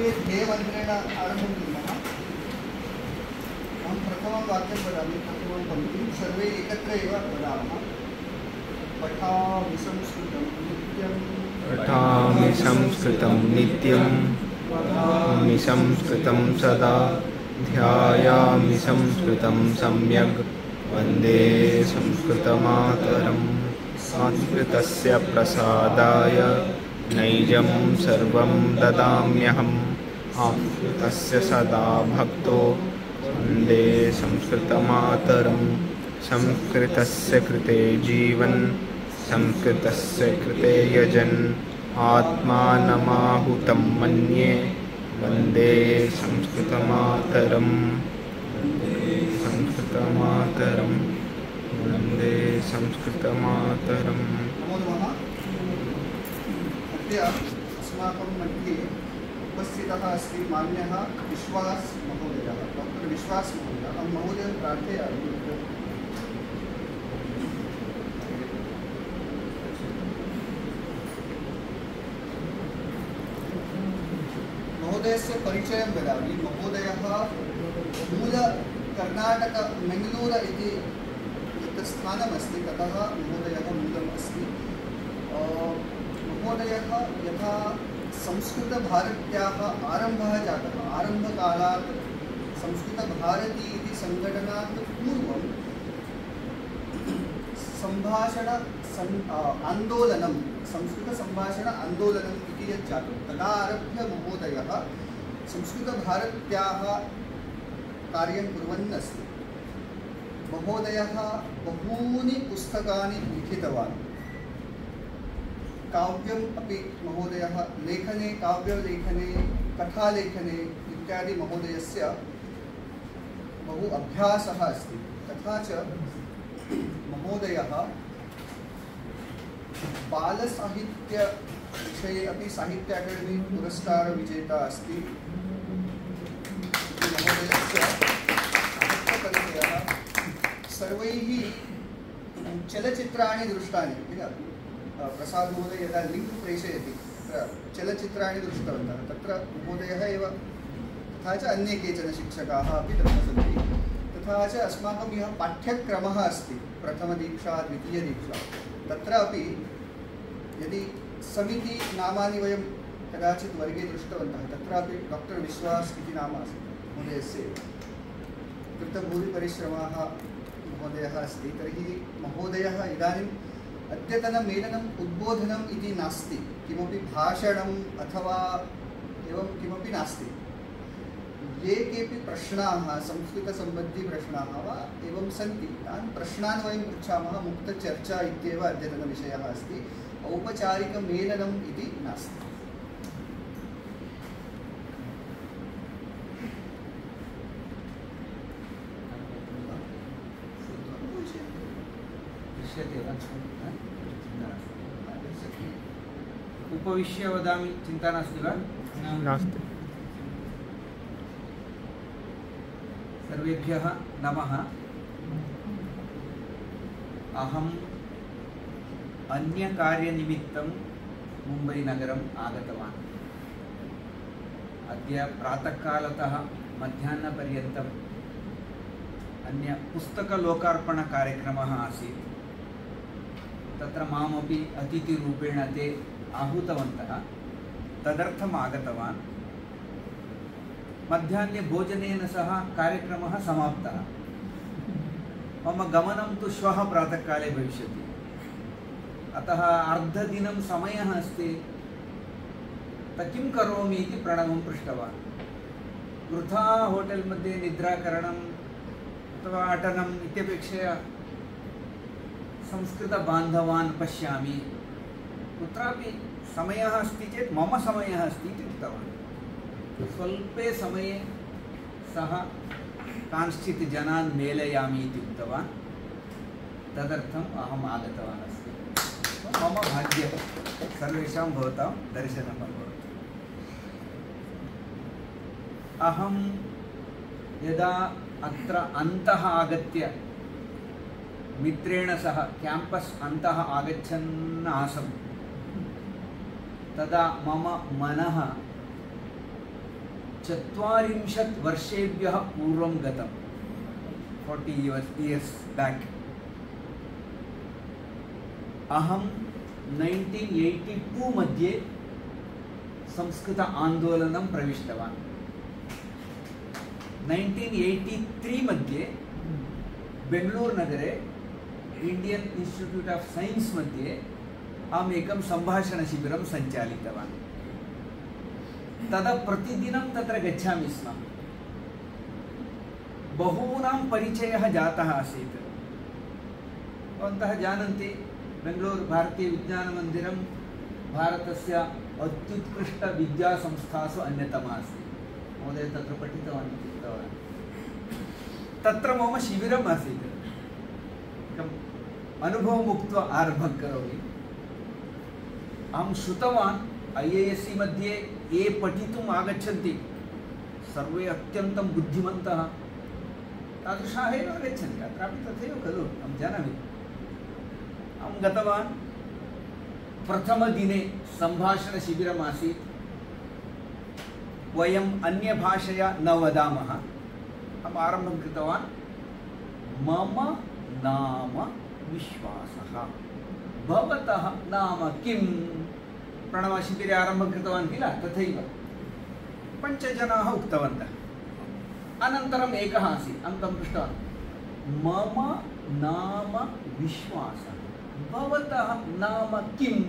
सर्वे ध्येयमन्त्रेण आरम्भं कुर्मः। अहं प्रथमं वाक्यं वदामि, प्रथमं पङ्क्तिं सर्वे एकत्र एव वदामः। पठामि संस्कृतं नित्यं, पठामि संस्कृतं नित्यं, वदामि संस्कृतं सदा, ध्यायामि संस्कृतं सम्यग्, वन्दे संस्कृतमातरम्। संस्कृतस्य प्रसादाय नैजं सर्वं ददाम्यहम्, संस्कृतस्य सदा भक्तो वन्दे संस्कृतमातरम्। संस्कृतस्य कृते जीवन्, संस्कृतस्य कृते यजन्, आत्मानमाहुतं मन्ये, वन्दे संस्कृतमातरम्। संस्कृतमातरम्, वन्दे संस्कृतमातरम्। नमो नमः। अद्य अस्माकं मध्ये उपस्थितः अस्ति मान्यः विश्वास महोदयः, डॉक्टर विश्वास महोदयः। अहं महोदयं प्रार्थयामि। महोदयस्य परिचयं वदामि। महोदयः मूल कर्णाटक मेङ्गलूर इति स्थानमस्ति, ततः महोदयः मूलम् अस्ति। महोदयः यथा संस्कृतभारत्याः आरम्भः जातः, आरम्भकालात् संस्कृतभारती इति सङ्घटनात् पूर्वं आन्दोलनं, संस्कृतसम्भाषण आन्दोलनम् इति यत् जातं, तदा आरभ्य महोदयः संस्कृतभारत्याः कार्यं कुर्वन् अस्ति। महोदयः बहूनि पुस्तकानि लिखितवान्। काव्यम् अपि महोदयः लेखने, काव्यलेखने, कथालेखने इत्यादि महोदयस्य बहु अभ्यासः अस्ति। तथा च महोदयः बालसाहित्यविषये अपि साहित्य अकादेमी पुरस्कारविजेता अस्ति। महोदयस्य साहित्यपरिचयः सर्वैः चलचित्राणि दृष्टानि किल, प्रसाद महोदय यदा लिङ्क् प्रेषयति तत्र चलचित्राणि दृष्टवन्तः, तत्र महोदयः एव, तथा च अन्ये केचन शिक्षकाः अपि तत्र सन्ति। तथा च अस्माकं यः पाठ्यक्रमः अस्ति, प्रथमदीक्षा द्वितीयदीक्षा, तत्र अपि यदि समिति नामानि वयं कदाचित् वर्गे दृष्टवन्तः, तत्रापि डॉक्टर विश्वास इति नाम अस्ति महोदयस्य। कृतभूरिपरिश्रमाः महोदयः अस्ति। तर्हि महोदयः इदानीम् अद्यतनमेलनम् उद्बोधनम् इति नास्ति, किमपि भाषणम् अथवा एवं किमपि नास्ति। ये केऽपि प्रश्नाः, संस्कृतसम्बन्धिप्रश्नाः वा एवं सन्ति, तान् प्रश्नान् वयं पृच्छामः। मुक्तचर्चा इत्येव अद्यतनविषयः अस्ति, औपचारिकमेलनम् इति नास्ति। उपविश्य वदामि, चिन्ता नास्ति वा? नास्ति। सर्वेभ्यः नमः। अहम् अन्यकार्यनिमित्तं मुम्बैनगरम् आगतवान्। अद्य प्रातःकालतः मध्याह्नपर्यन्तम् अन्य पुस्तकलोकार्पणकार्यक्रमः आसीत्। तत्र मामपि अतिथिरूपेण ते आहूतवन्तः, तदर्थम् आगतवान्। मध्याह्ने भोजनेन सह कार्यक्रमः समाप्तः। मम गमनं तु श्वः प्रातःकाले भविष्यति, अतः अर्धदिनं समयः अस्ति। किं करोमि इति प्रणवं पृष्टवान्। वृथा होटेल् मध्ये निद्राकरणम् अथवा अटनम् इत्यपेक्षया संस्कृतबान्धवान् पश्यामि, कुत्रापि समयः अस्ति चेत् मम समयः अस्ति इति उक्तवान्। स्वल्पे समये सः कांश्चित् जनान् मेलयामि इति उक्तवान्। तदर्थम् अहम् आगतवान् अस्मि। मम भाग्यं, सर्वेषां भवतां दर्शनम् अभवत्। अहं यदा अत्र अन्तः आगत्य मित्रेण सह क्याम्पस् अन्तः आगच्छन् आसम्, तदा मम मनः 40 वर्षेभ्यः पूर्वं गतं 40 years back. अहं 1982 मध्ये संस्कृत आंदोलनं प्रविष्टवान्. 1983 मध्ये बेंगलूर नगरे इंडियन इंस्टिट्यूट ऑफ साइंस मध्ये अहम् एकं सम्भाषणशिबिरं सञ्चालितवान्. तदा प्रतिदिनं तत्र गच्छामि स्म. बहूनां परिचयः जातः आसीत्. भवन्तः जानन्ति, बेंगलूर भारतीय विज्ञानमन्दिरं भारतस्य अत्युत्कृष्टविद्यासंस्थासु अन्यतमा अस्ति. महोदय तत्र पठितवान् इति उक्तवान्. तत्र मम शिबिरम् आसीत्. एकम् अनुभवम् उक्त्वा आरम्भं करोमि. अहं श्रुतवान् IISc मध्ये ये पठितुम् आगच्छन्ति सर्वे अत्यन्तं बुद्धिमन्तः तादृशाः एव आगच्छन्ति. अत्रापि तथैव खलु, अहं जानामि. अहं गतवान्. प्रथमदिने सम्भाषणशिबिरम् आसीत्. वयम् अन्यभाषया न वदामः. अहम् आरम्भं कृतवान्. मम नाम विश्वासः, भवतः नाम किम्? प्रणवशिबिरे आरम्भं कृतवान् किल, तथैव 5 जनाः उक्तवन्तः. अनन्तरम् एकः आसीत्. अहं तं पृष्टवान्, मम नाम विश्वासः, भवतः नाम किम्?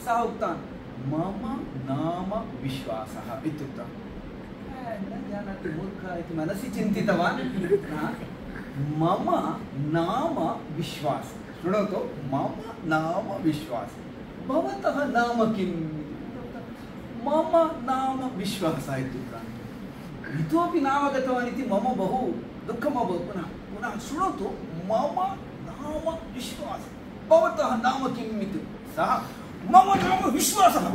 सः उक्तवान्, मम नाम विश्वासः इत्युक्तवान्. न जानाति मूर्खः इति मनसि चिन्तितवान्. मम नाम विश्वासः, शृणोतु, मम नाम विश्वासः, भवतः नाम किम्? मम नाम विश्वासः इत्युक्तवान्. इतोपि नाम गतवान् इति मम बहु दुःखम् अभवत्. पुनः शृणोतु, मम नाम विश्वासः, भवतः नाम किम् इति. सः मम नाम विश्वासः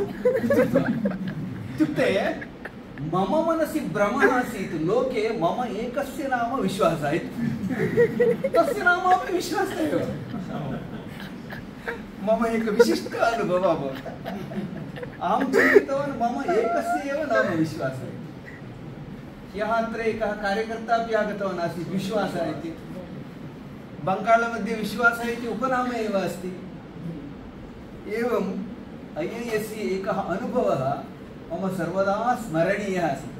इत्युक्ते मम मनसि भ्रमः आसीत्. लोके मम एकस्य नाम विश्वासः इति. तस्य नाम अपि विश्वासः एव. मम एक विशिष्ट अनुभवः अभवत्. अहं चिन्तितवान् मम एकस्य एव नाम विश्वासः. ह्यः अत्र एकः कार्यकर्ता अपि आगतवान् आसीत्, विश्वासः इति. बङ्गालमध्ये विश्वासः इति उपनाम एव अस्ति. एवं IISc एकः अनुभवः मम सर्वदा स्मरणीयः आसीत्.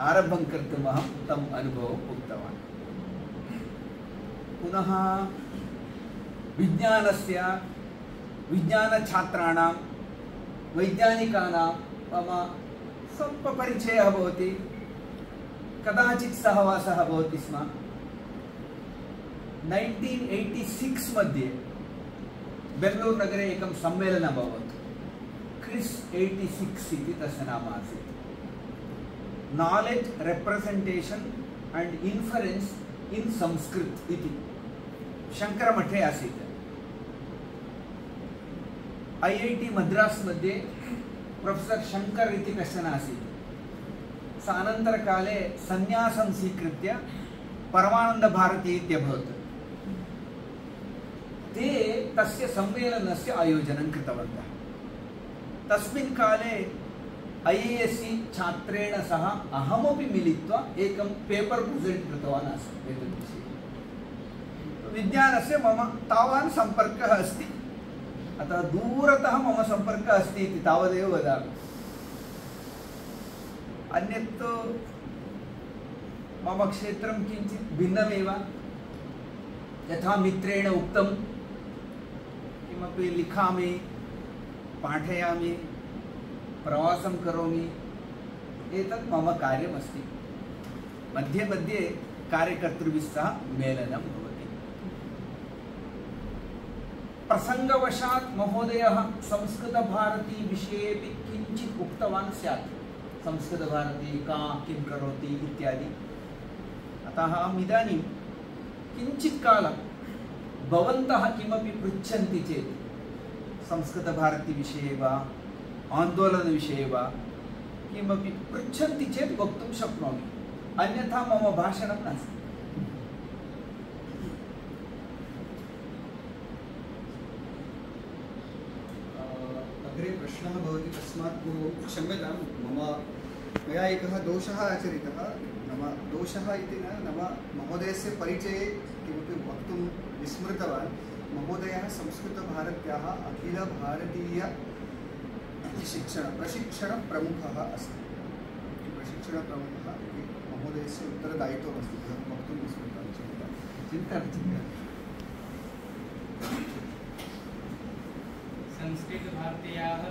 आरम्भं कर्तुम् अहं तम् अनुभवम् उक्तवान्. पुनः विज्ञानस्य, विज्ञानछात्राणां, वैज्ञानिकानां मम स्वल्पपरिचयः भवति. कदाचित् सहवासः भवति स्म. 1986 मध्ये बेंगलूर नगरे एकं सम्मेलनम् अभवत्. क्रिस् 86 इति तस्य नाम आसीत्. Knowledge representation and inference in Sanskrit इति शङ्करमठे आसीत्. IIT मद्रास् मध्ये प्रोफेसर् शङ्कर् इति कश्चन आसीत्. सः अनन्तरकाले सन्यासं स्वीकृत्य परमानन्दभारती इत्यभवत्. ते तस्य सम्मेलनस्य आयोजनं कृतवन्तः. तस्मिन् काले IISc छात्रेण सह अहमपि मिलित्वा एकं पेपर् प्रेजेण्ट् कृतवान् आसम् एतद् विषये. विज्ञानस्य मम तावान् सम्पर्कः अस्ति. अतः दूरतः मम सम्पर्कः अस्ति इति तावदेव वदामि. अन्यत् मम क्षेत्रं किञ्चित् भिन्नमेव. यथा मित्रेण उक्तं, किमपि लिखामि, पाठयामि, प्रवासं करोमि, एतत् मम कार्यमस्ति. मध्ये मध्ये कार्यकर्तृभिः सह मेलनं भवति. प्रसङ्गवशात् महोदयः संस्कृतभारती विषयेपि किञ्चित् उक्तवान् स्यात्. संस्कृतभारती का, किं करोति इत्यादि. अतः अहम् इदानीं किञ्चित् कालं भवन्तः किमपि पृच्छन्ति चेत् संस्कृतभारती विषये वा, आन्दोलनविषये वा किमपि पृच्छन्ति चेत् वक्तुं शक्नोमि. अन्यथा मम भाषणं नास्ति. अग्रे प्रश्नः भवति, तस्मात् पूर्वं क्षम्यतां, मम मया एकः दोषः आचरितः। नाम दोषः इति नाम महोदयस्य परिचये किमपि वक्तुं विस्मृतवान्। महोदयः संस्कृतभारत्याः अखिलभारतीय प्रशिक्षणप्रमुखः अस्ति। प्रशिक्षणप्रमुखः इति महोदयस्य उत्तरदायित्वमस्ति। वक्तुं विस्मृतवान्। चिन्ता संस्कृतभारत्याः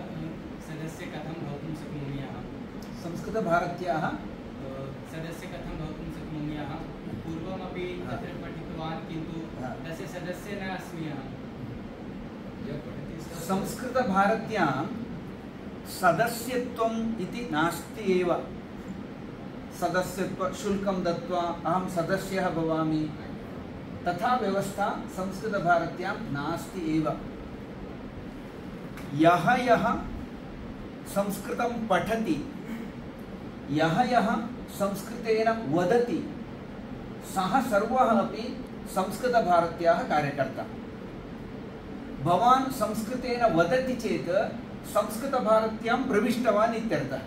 सदस्य कथं भवितुं शक्नुयाः? संस्कृतभारत्याः सदस्य कथं भवितुं शक्नुयाः? पूर्वमपि तत्र पठितवान्, किन्तु तस्य सदस्य न अस्मि अहं। संस्कृतभारत्यां सदस्यत्वम् इति नास्ति एव। सदस्यत्वशुल्कं दत्वा अहं सदस्यः भवामि, तथा व्यवस्था संस्कृतभारत्यां नास्ति एव। यः यः संस्कृतं पठति, यः यः संस्कृतेन वदति, सः सर्वः अपि संस्कृतभारत्याः कार्यकर्ता। भवान् संस्कृतेन वदति चेत् संस्कृतभारत्यां प्रविष्टवान् इत्यर्थः।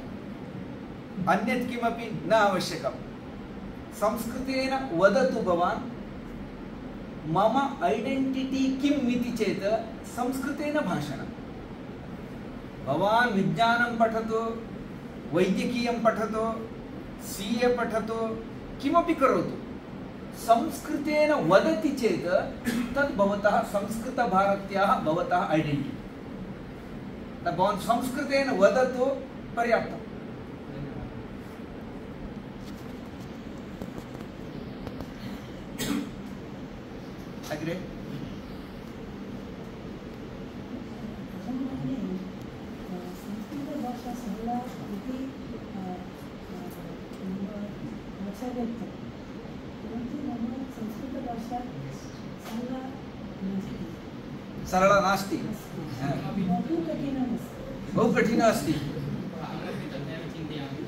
अन्यत् किमपि न आवश्यकं। संस्कृतेन वदतु भवान्। मम ऐडेण्टिटी किम् इति चेत् संस्कृतेन भाषणम्। भवान् विज्ञानं पठतु, वैद्यकीयं पठतु, CA पठतु, किमपि करोतु, संस्कृतेन वदति चेत् तद् भवतः संस्कृतभारत्याः भवतः ऐडेण्टिटी। भवान् संस्कृतेन वदतु, पर्याप्तम्। अग्रे संस्कृतभाषा सरला इति आचर्यते, परन्तु मम संस्कृतभाषा सरला नास्ति। सरला नास्ति, बहु कठिनमस्ति। बहु कठिना अस्ति। अहमपि तदेव चिन्तयामि।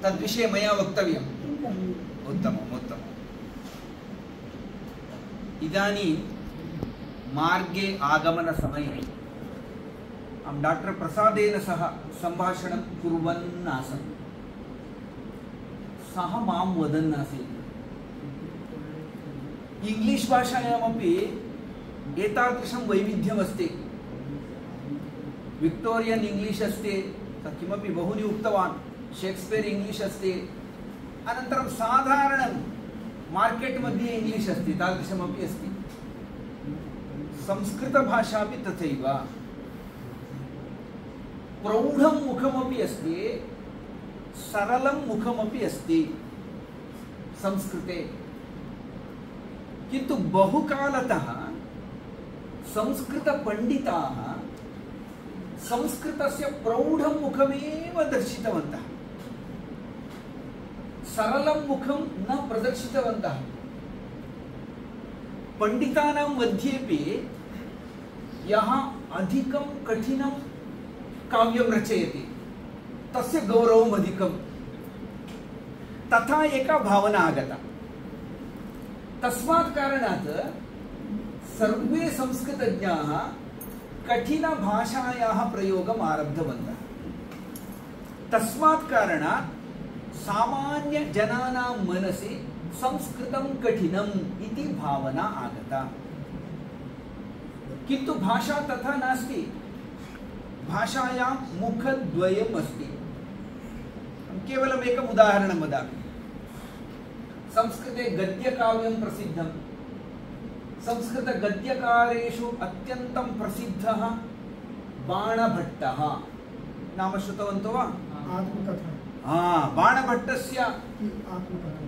तद्विषये मया वक्तव्यम्। किं करोमि? उत्तमम् उत्तमम्। इदानीं मार्गे आगमनसमये अहं डाक्टर् प्रसादेन सह सम्भाषणं कुर्वन् आसम्। सः मां वदन् आसीत्, इंग्लिश् भाषायामपि एतादृशं वैविध्यमस्ति। विक्टोरियन् इंग्लिश् अस्ति, किमपि बहूनि उक्तवान्। शेक्स्पियर् इंग्लिश् अस्ति, अनन्तरं साधारणं मार्केट् मध्ये इंग्लिश् अस्ति, तादृशमपि अस्ति। संस्कृतभाषापि तथैव प्रौढं मुखमपि अस्ति, सरलं मुखमपि अस्ति संस्कृते। किन्तु बहुकालतः संस्कृतपण्डिताः संस्कृतस्य प्रौढं मुखमेव दर्शितवन्तः, सरलं मुखं न प्रदर्शितवन्तः। पंडितानां मध्येपि यः अधिकं कठिनं काव्यं रचयति तस्य गौरवम् अधिकं, तथा एका भावना आगता। तस्मात् कारणात् सर्वे संस्कृतज्ञाः कठिनभाषायाः प्रयोगम् आरब्धवन्तः। तस्मात् कारणात् सामान्यजनानां मनसि संस्कृतं कठिनम् इति भावना आगता। किन्तु भाषा तथा नास्ति। भाषायां मुखद्वयम् अस्ति। केवलम् एकम् उदाहरणं वदामि। संस्कृते गद्यकाव्यं प्रसिद्धं। संस्कृतगद्यकारेषु अत्यन्तं प्रसिद्धः बाणभट्टः। नाम श्रुतवन्तो वा? बाणभट्टस्य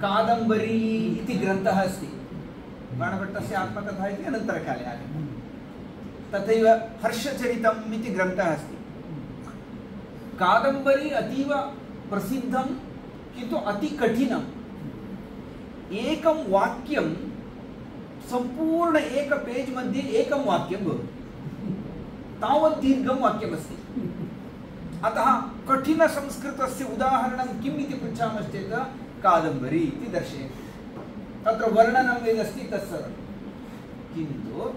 कादम्बरी इति ग्रन्थः अस्ति। बाणभट्टस्य आत्मकथा इति अनन्तरकाले आगतम्। तथैव हर्षचरितम् इति ग्रन्थः अस्ति। कादम्बरी अतीव प्रसिद्धं, किन्तु अति कठिनम्। एकं वाक्यं सम्पूर्ण एक पेज् मध्ये एकं वाक्यं भवति, तावत् दीर्घं वाक्यमस्ति। अतः कठिनसंस्कृतस्य उदाहरणं किम् इति पृच्छामश्चेत् कादम्बरी इति दर्शयति। तत्र वर्णनं यदस्ति तत्सर्वं। किन्तु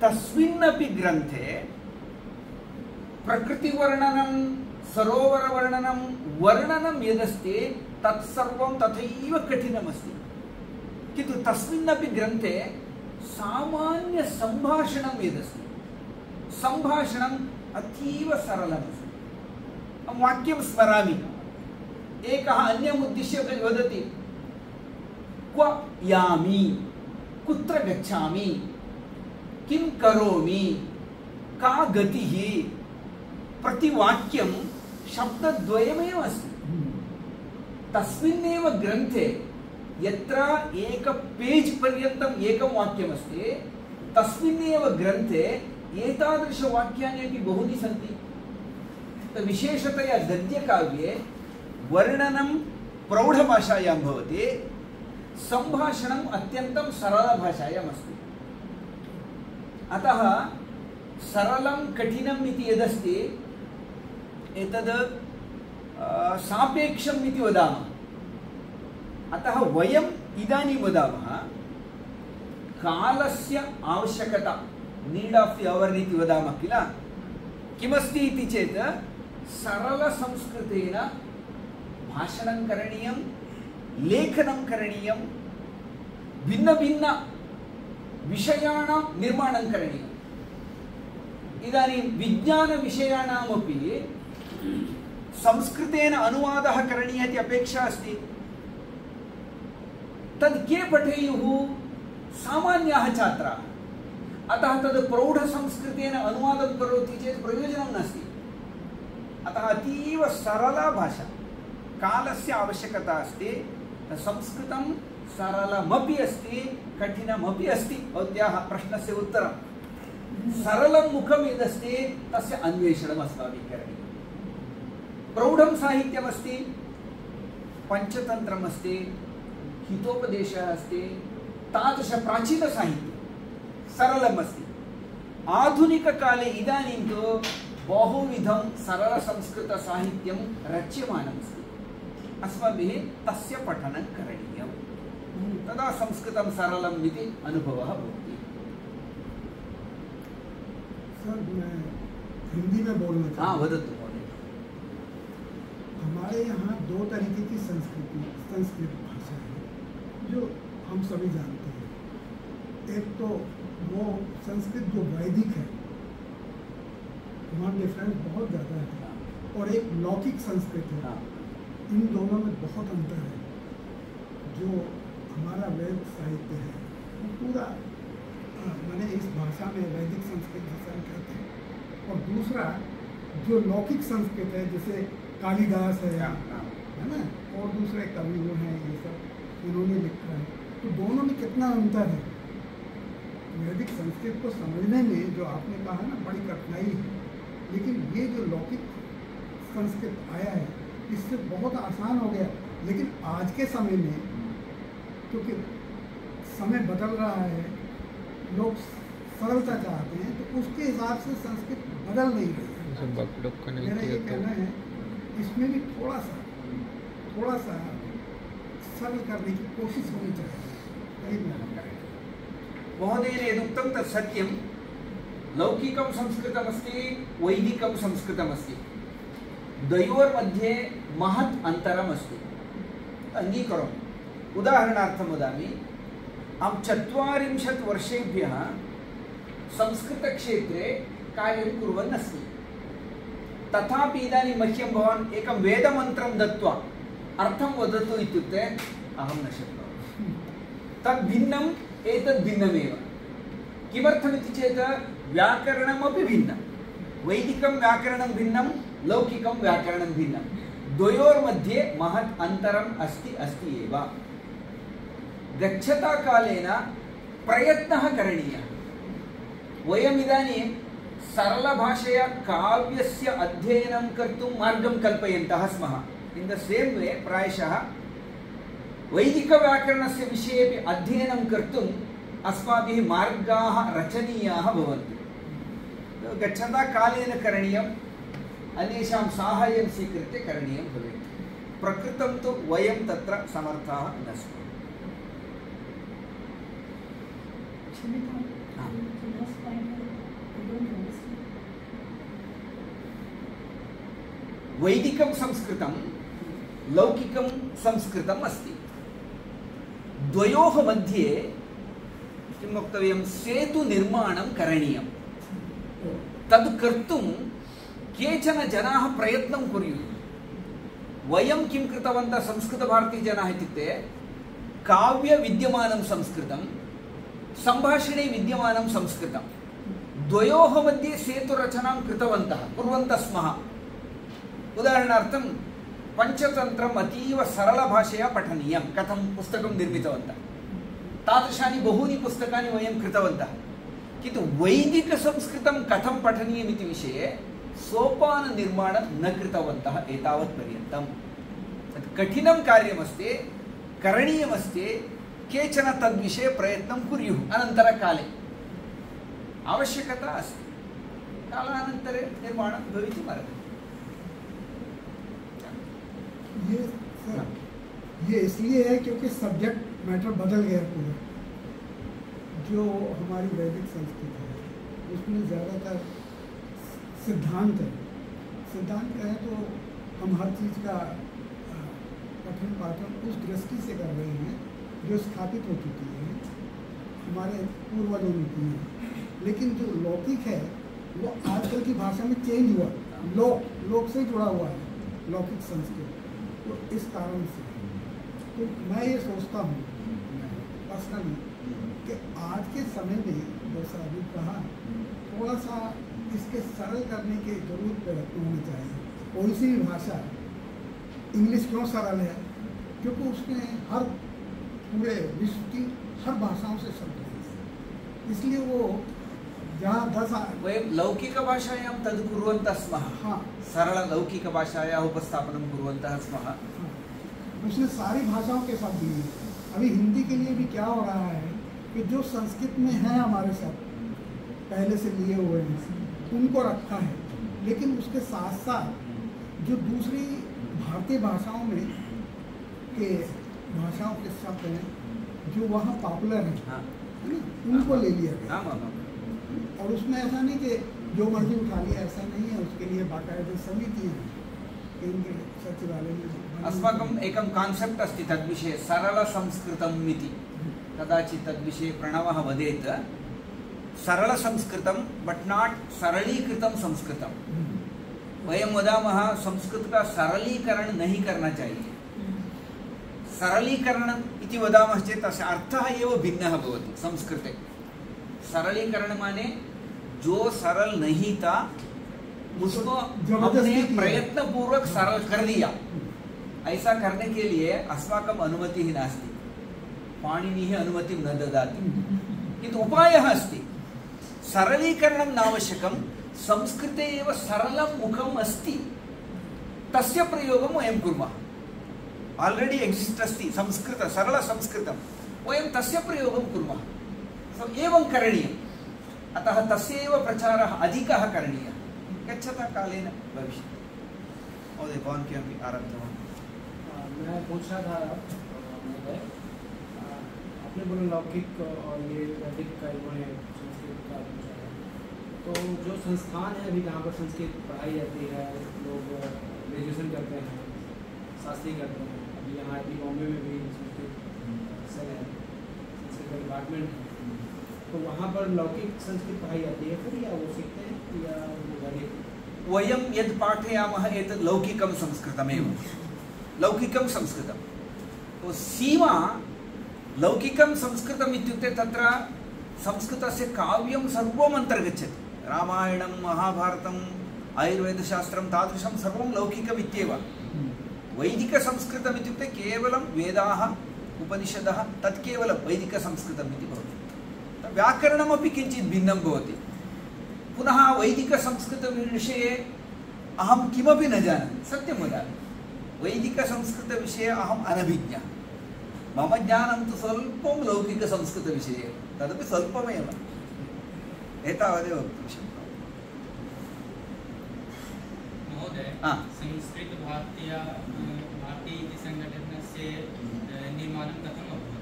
तस्मिन्नपि ग्रन्थे प्रकृतिवर्णनं सरोवरवर्णनं वर्णनं यदस्ति तत्सर्वं तथैव कठिनमस्ति, किन्तु तस्मिन्नपि ग्रन्थे सामान्यसम्भाषणं यदस्ति सम्भाषणम् अतीव सरलमस्ति। वाक्यं स्मरामि, एकः अन्यम् उद्दिश्य वदति क्व यामि, कुत्र गच्छामि, किं करोमि, का गतिः, प्रतिवाक्यं शब्दद्वयमेव अस्ति। तस्मिन्नेव ग्रन्थे यत्र एक पेज् पर्यन्तम् एकं वाक्यमस्ति, तस्मिन्नेव ग्रन्थे एतादृशवाक्यानि अपि बहूनि सन्ति। विशेषतया गद्यकाव्ये वर्णनं प्रौढभाषायां भवति, सम्भाषणम् अत्यन्तं सरलभाषायाम् अस्ति। अतः सरलं कठिनम् इति यदस्ति एतद् सापेक्षम् इति वदामः। अतः वयम् इदानीं वदामः कालस्य आवश्यकता, नीड् आफ् दि अवर् इति वदामः किल। किमस्ति इति चेत् सरलसंस्कृतेन भाषणं करणीयं, लेखनं करणीयं, भिन्नभिन्नविषयाणां निर्माणं करणीयम्। इदानीं विज्ञानविषयाणामपि संस्कृतेन अनुवादः करणीयः इति अपेक्षा अस्ति। तद् के पठेयुः? सामान्याः छात्राः। अतः तद् प्रौढसंस्कृतेन अनुवादं करोति चेत् प्रयोजनं नास्ति। अतः अतीव सरला भाषा, कालस्य आवश्यकता अस्ति। संस्कृतं सरलमपि अस्ति, कठिनमपि अस्ति। भवत्याः प्रश्नस्य उत्तरं सरलं मुखं यदस्ति तस्य अन्वेषणम् अस्माभिः करणीयं। प्रौढं साहित्यमस्ति, पञ्चतन्त्रम् अस्ति, हितोपदेशः अस्ति, तादृशप्राचीनसाहित्यं सरलम् अस्ति। आधुनिककाले इदानीं तु बहुविधं सरलसंस्कृतसाहित्यं रच्यमानमस्ति। अस्माभिः तस्य पठनं करणीयं, तदा संस्कृतं सरलम् इति अनुभवः भवति। सर, मैं हिंदी में बोलना चाहता हूँ। वदतु महोदय। हमारे यहाँ दो तरीके की संस्कृत भाषा है जो हम सभी जानते हैं। एक तो वो संस्कृत जो वैदिक है, वहाँ डिफरेंस बहुत ज़्यादा है, और एक लौकिक संस्कृत है। इन दोनों में बहुत अंतर है। जो हमारा वेद साहित्य है वो पूरा मैंने इस भाषा में वैदिक संस्कृत भाषा कहते हैं, और दूसरा जो लौकिक संस्कृत है जैसे कालिदास है ना, और दूसरे कवि जो हैं ये सब इन्होंने लिखा है, तो दोनों में कितना अंतर है। वैदिक संस्कृत को समझने में जो आपने कहा ना बड़ी कठिनाई है, लेकिन ये जो लौकिक संस्कृत आया है इससे बहुत आसान हो गया। लेकिन आज के समय में क्योंकि समय बदल रहा है, लोग सरलता चाहते हैं, तो उसके हिसाब से संस्कृत बदल नहीं रही है। मेरा ये कहना है इसमें भी थोड़ा सा सरल करने की कोशिश होनी चाहिए। महोदयेन यदुक्तं तत् सत्यं। लौकिकं संस्कृतमस्ति, वैदिकं संस्कृतमस्ति, द्वयोर्मध्ये महत् अन्तरमस्ति, अङ्गीकरोमि। उदाहरणार्थं वदामि, अहं 40 वर्षेभ्यः संस्कृतक्षेत्रे कार्यं कुर्वन् अस्मि। तथापि इदानीं मह्यं भवान् एकं वेदमन्त्रं दत्त्वा अर्थं वदतु इत्युक्ते अहं न शक्नोमि। तद् भिन्नम्, एतद् भिन्नमेव। किमर्थमिति चेत् व्याकरणमपि भिन्नं। वैदिकं व्याकरणं भिन्नं, लौकिकं व्याकरणं भिन्नं। द्वयोर्मध्ये महत् अन्तरम् अस्ति एव। गच्छता कालेन प्रयत्नः करणीयः। वयमिदानीं सरलभाषया काव्यस्य अध्ययनं कर्तुं मार्गं कल्पयन्तः स्मः। इन् द सेम् वे प्रायशः वैदिकव्याकरणस्य विषयेपि अध्ययनं कर्तुम् अस्माभिः मार्गाः रचनीयाः भवन्ति। गच्छता कालेन करणीयम्, अन्येषां साहाय्यं स्वीकृत्य करणीयं भवेत्। प्रकृतं तु वयं तत्र समर्थाः न स्मः। वैदिकं संस्कृतं लौकिकं संस्कृतम् अस्ति। द्वयोः मध्ये किं वक्तव्यं, सेतुनिर्माणं करणीयं। तद् कर्तुं केचन जनाः प्रयत्नं कुर्युः। वयं किं कृतवन्तः संस्कृतभारतीजनाः इत्युक्ते काव्ये विद्यमानं संस्कृतं, सम्भाषणे विद्यमानं संस्कृतं, द्वयोः मध्ये सेतुरचनां कृतवन्तः कुर्वन्तः स्मः। उदाहरणार्थं पञ्चतन्त्रम् अतीव सरलभाषया पठनीयं कथं पुस्तकं निर्मितवन्तः, तादृशानि बहूनि पुस्तकानि वयं कृतवन्तः। किन्तु वैदिकसंस्कृतं कथं पठनीयम् इति विषये सोपाननिर्माणं न कृतवन्तः एतावत्पर्यन्तं। तत् कठिनं कार्यमस्ति, करणीयमस्ति। केचन तद्विषये प्रयत्नं कुर्युः अनन्तरकाले। आवश्यकता अस्ति, कालानन्तरे निर्माणं भवितुमर्हति। ये इसलिए है क्योंकि सब्जेक्ट मैटर बदल गया पूरा। जो हमारी वैदिक संस्कृति है उसमें ज़्यादातर सिद्धांत है। सिद्धांत कहें तो हम हर चीज़ का पठन पाठन उस दृष्टि से कर रहे हैं जो स्थापित हो चुकी है, हमारे पूर्वजों ने की है। लेकिन जो लौकिक है वो आजकल की भाषा में चेंज हुआ, लोक से जुड़ा हुआ है, लौकिक संस्कृत। तो इस कारण से तो मैं ये सोचता हूँ पर्सनली कि आज के समय में जैसा अभी कहा, थोड़ा सा इसके सरल करने की जरूरत प्रयत्न होनी चाहिए। कोई सी भी भाषा, इंग्लिश क्यों सरल है? क्योंकि उसमें हर पूरे विश्व की हर भाषाओं से शब्द है, इसलिए वो जहाँ 10 वयं लौकिकभाषायां तद् कुर्वन्तः स्मः। हाँ, सरललौकिकभाषायाः उपस्थापनं कुर्वन्तः स्मः। उसने सारी भाषाओं के साथ दी है। अभी हिंदी के लिए भी क्या हो रहा है कि जो संस्कृत में है हमारे साथ पहले से लिए हुए हैं उनको रखा है, लेकिन उसके साथ साथ जो दूसरी भारतीय भाषाओं में के भाषाओं के शब्द हैं जो वहाँ पॉपुलर हैं, हाँ, है ना, उनको ले लिया गया। हाँ। और उसमें ऐसा नहीं कि जो मर्जी उठा लिया, ऐसा नहीं है। उसके लिए बाकायदे समिति है, केंद्र सचिवालय में। अस्माकम् एकं कान्सेप्ट् अस्ति तद्विषये, सरलसंस्कृतम् इति। कदाचित् तद्विषये प्रणवः वदेत्, सरलसंस्कृतं बट् नाट् सरलीकृतं संस्कृतं। वयं वदामः संस्कृत का सरलीकरण नहीं करना चाहिए। सरलीकरण इति वदामः चेत् तस्य अर्थः एव भिन्नः भवति संस्कृते। सरलीकरण माने जो सरल नहीं था उसको हमने प्रयत्न पूर्वक सरल कर दिया। ऐसा करने के लिए अस्माकं अनुमतिः नास्ति, पाणिनिः अनुमतिं न ददाति, किन्तु उपायः अस्ति। सरलीकरणं नावश्यकं, संस्कृते एव सरलं मुखम् अस्ति, तस्य प्रयोगं वयं कुर्मः। ऑलरेडी एक्सिस्ट अस्ति संस्कृत, सरलसंस्कृतं, वयं तस्य प्रयोगं कुर्मः। एवं करणीयम्। अतः तस्य एव प्रचारः अधिकः करणीयः, गच्छता कालेन भविष्यति। महोदय, भवान् किमपि आरब्धवान्? मैं पूछ रहा था महोदय, आपने बोला लौकिक और ये वैदिक का इन्होंने संस्कृत का पूछा है, तो जो संस्थान है अभी जहाँ पर संस्कृत पढ़ाई जाती है, लोग ग्रेजुएशन करते हैं, शास्त्री करते हैं, अभी यहाँ अभी बॉम्बे में भी संस्कृत सेल है, संस्कृत का डिपार्टमेंट है, तो वहाँ पर लौकिक संस्कृत पढ़ाई जाती है फिर, या वो सीखते हैं या वैदिक? वयं यद् पाठयामः एतद् लौकिकं संस्कृतमेव, लौकिकं संस्कृतं। तो सीमा लौकिकं संस्कृतम् इत्युक्ते तत्र संस्कृतस्य काव्यं सर्वम् अन्तर्गच्छति। रामायणं, महाभारतम्, आयुर्वेदशास्त्रं, तादृशं सर्वं लौकिकम् इत्येव। वैदिकसंस्कृतम् इत्युक्ते केवलं वेदाः, उपनिषदः, तत् केवलं वैदिकसंस्कृतम् इति भवति। व्याकरणमपि किञ्चित् भिन्नं भवति। पुनः वैदिकसंस्कृतविषये अहं किमपि न जानामि, सत्यं वदामि। वैदिकसंस्कृतविषये अहम् अनभिज्ञः। मम ज्ञानं तु स्वल्पं लौकिकसंस्कृतविषये, तदपि स्वल्पमेव। एतावदेव वक्तुं शक्नोमि। महोदय, संस्कृत भारती इति सङ्घटनस्य निर्माणं कथम् अभवत्?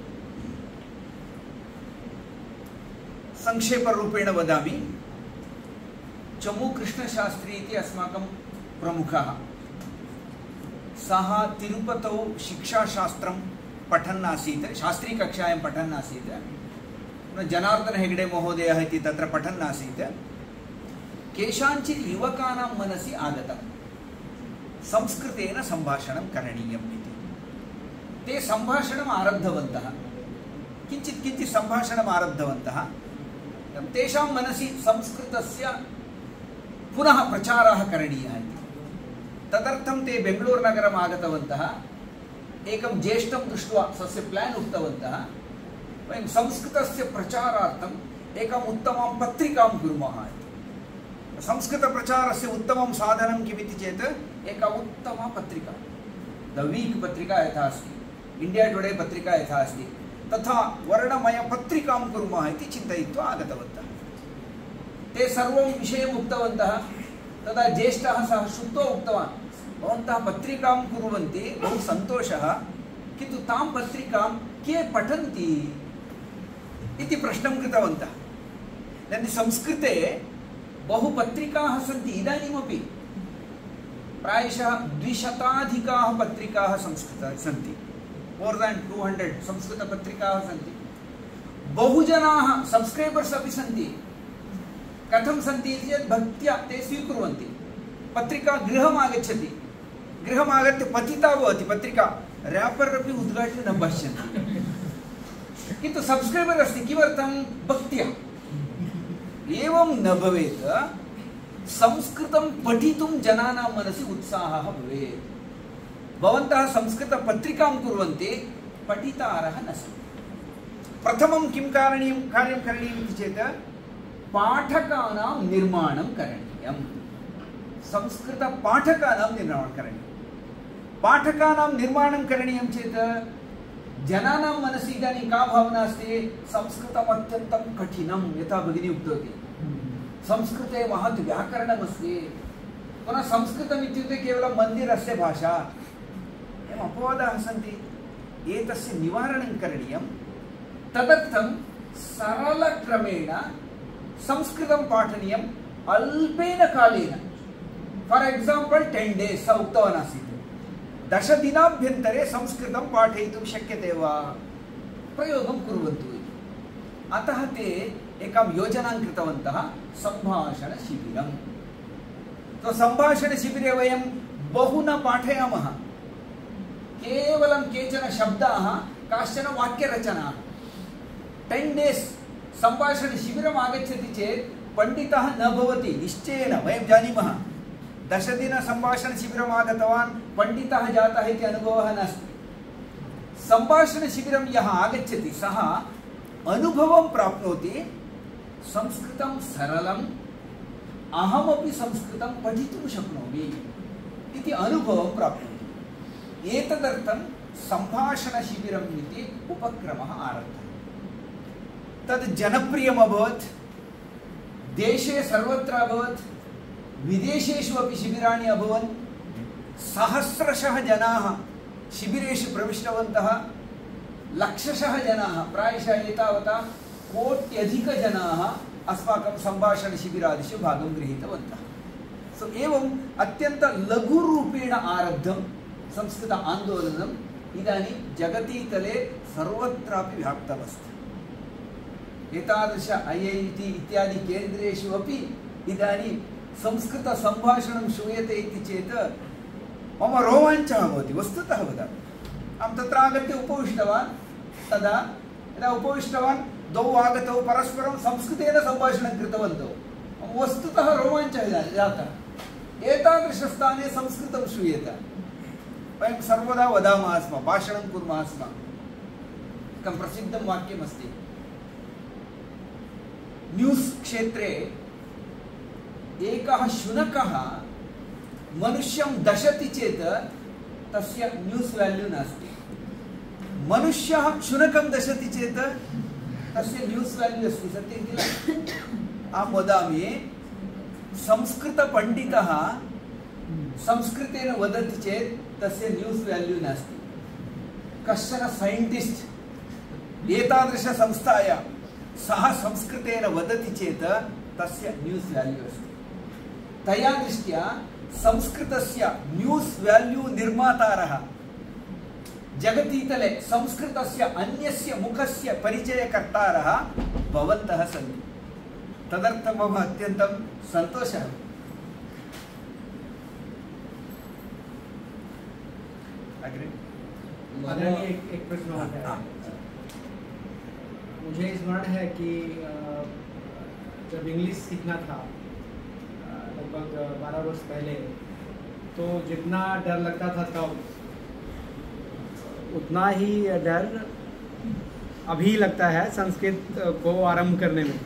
संक्षेपरूपेण वदामि। चमू कृष्णशास्त्री इति अस्माकं प्रमुखः, सः तिरुपतौ शिक्षाशास्त्रं पठन् आसीत्, शास्त्रीकक्षायां पठन् आसीत्। जनार्दन हेगडे महोदयः इति तत्र पठन् आसीत्। केषाञ्चित् युवकानां मनसि आगतं संस्कृतेन सम्भाषणं करणीयम् इति। ते सम्भाषणम् आरब्धवन्तः, किञ्चित् किञ्चित् सम्भाषणम् आरब्धवन्तः। तेषां मनसि संस्कृतस्य पुनः प्रचारः करणीयः इति। तदर्थं ते बेङ्गळूरुनगरम् आगतवन्तः। एकं ज्येष्ठं दृष्ट्वा स्वस्य प्लान् उक्तवन्तः, वयं संस्कृतस्य प्रचारार्थम् एकम् उत्तमं पत्रिकां कुर्मः इति। संस्कृतप्रचारस्य उत्तमं साधनं किमिति चेत् एका उत्तमा पत्रिका, द वीक् पत्रिका यथा अस्ति, इंडिया टुडे पत्रिका यथा अस्ति, तथा वर्णमयपत्रिकां कुर्मः इति चिन्तयित्वा आगतवन्तः। ते सर्वं विषयम् उक्तवन्तः। तदा ज्येष्ठः सः श्रुत्वा उक्तवान्, भवन्तः पत्रिकां कुर्वन्ति, बहु सन्तोषः, किन्तु तां पत्रिकां के पठन्ति इति प्रश्नं कृतवन्तः। इदानीं संस्कृते बहु पत्रिकाः सन्ति, इदानीमपि प्रायशः 200 पत्रिकाः संस्कृते सन्ति, मोर् देन् 200 संस्कृतपत्रिकाः सन्ति। बहुजनाः सब्स्क्रैबर्स् अपि सन्ति। कथं सन्ति इति चेत् भक्त्या ते स्वीकुर्वन्ति। पत्रिका गृहम् आगच्छति, गृहम् आगत्य पतिता भवति पत्रिका, रैपर् अपि उद्घाट्य न पश्यन्ति, किन्तु सब्स्क्रैबर् अस्ति। किमर्थं? भक्त्या। एवं न भवेत्। संस्कृतं पठितुं जनानां मनसि उत्साहः भवेत्। भवन्तः संस्कृतपत्रिकां कुर्वन्ति, पठितारः न सन्ति। प्रथमं किं कार्यं करणीयम् इति चेत् पाठकानां निर्माणं करणीयम्। संस्कृतपाठकानां निर्माणं करणीयम्। पाठकानां निर्माणं करणीयं चेत् जनानां मनसि इदानीं का भावना अस्ति? संस्कृतम् अत्यन्तं कठिनं, यथा भगिनी उक्तवती, संस्कृते महत् व्याकरणमस्ति, पुनः संस्कृतम् इत्युक्ते केवलं मन्दिरस्य भाषा, एवम् अपवादाः सन्ति। एतस्य निवारणं करणीयं। तदर्थं सरलक्रमेण संस्कृतं पाठनीयम्, अल्पेन कालेन। फॉर एग्जाम्पल 10 days स उक्तवान् आसीत्। 10 दिनाभ्यन्तरे संस्कृतं पाठयितुं शक्यते वा? प्रयोगं कुर्वन्तु इति। अतः ते एकां योजनां कृतवन्तः, सम्भाषणशिबिरम्। तो सम्भाषणशिबिरे वयं बहु न पाठयामः, केवलं केचन शब्दाः, काश्चन वाक्यरचना। 10 days सम्भाषणशिबिरम् आगच्छति चेत् पण्डितः न भवति, निश्चयेन वयं जानीमः। 10 दिन सम्भाषणशिबिरम् आगतवान्, पण्डितः जातः इति अनुभवः नास्ति। सम्भाषणशिबिरं यः आगच्छति सः अनुभवं प्राप्नोति, संस्कृतं सरलम्, अहमपि संस्कृतं पठितुं शक्नोमि इति अनुभवं प्राप्नोति। एतदर्थं सम्भाषणशिबिरम् इति उपक्रमः आरब्धः। तद् जनप्रियम् अभवत्, देशे सर्वत्र अभवत्, विदेशेषु अपि शिबिराणि अभवन्। सहस्रशः जनाः शिबिरेषु प्रविष्टवन्तः, लक्षशः जनाः, प्रायशः एतावता कोट्यधिकजनाः अस्माकं सम्भाषणशिबिरादिषु भागं गृहीतवन्तः। सो एवम् अत्यन्त लघुरूपेण आरब्धं संस्कृत आन्दोलनम् इदानीं जगतीतले सर्वत्रापि व्याप्तमस्ति। एतादृश IIT इत्यादि केन्द्रेषु अपि इदानीं संस्कृतसम्भाषणं श्रूयते इति चेत् मम रोमाञ्चः भवति। वस्तुतः वदामि, अहं तत्र आगत्य उपविष्टवान्। तदा यदा उपविष्टवान्, द्वौ आगतौ, परस्परं संस्कृतेन सम्भाषणं कृतवन्तौ। वस्तुतः रोमाञ्चः जातः। एतादृशस्थाने संस्कृतं श्रूयेत। वयं सर्वदा वदामः स्म, भाषणं कुर्मः स्म। एकं प्रसिद्धं वाक्यमस्ति, न्यूस् क्षेत्रे एकः शुनकः मनुष्यं दशति चेत् तस्य न्यूस् वाल्यू नास्ति। मनुष्यः शुनकं दशति चेत् तस्य न्यूस् वाल्यू अस्ति। सत्यं किल? अहं वदामि, संस्कृतपण्डितः संस्कृतेन वदति चेत् तस्य न्यूस् वाल्यू नास्ति। कश्चन सैण्टिस्ट् एतादृशसंस्थायां सः संस्कृतेन वदति चेत् तस्य न्यूस् वाल्यू अस्ति। तया दृष्ट्या संस्कृतस्य न्यूस् वैल्यू निर्मातारः जगतीतले संस्कृतस्य अन्यस्य मुखस्य परिचयकर्तारः भवन्तः सन्ति। तदर्थं मम अत्यन्तं सन्तोषः। आदरणीय एक प्रश्न और है। मुझे स्मरण है कि जब इंग्लिश सीखना था लगभग 12 वर्ष पहले, तो जितना डर लगता था तब उतना ही डर अभी लगता है संस्कृत को आरंभ करने में।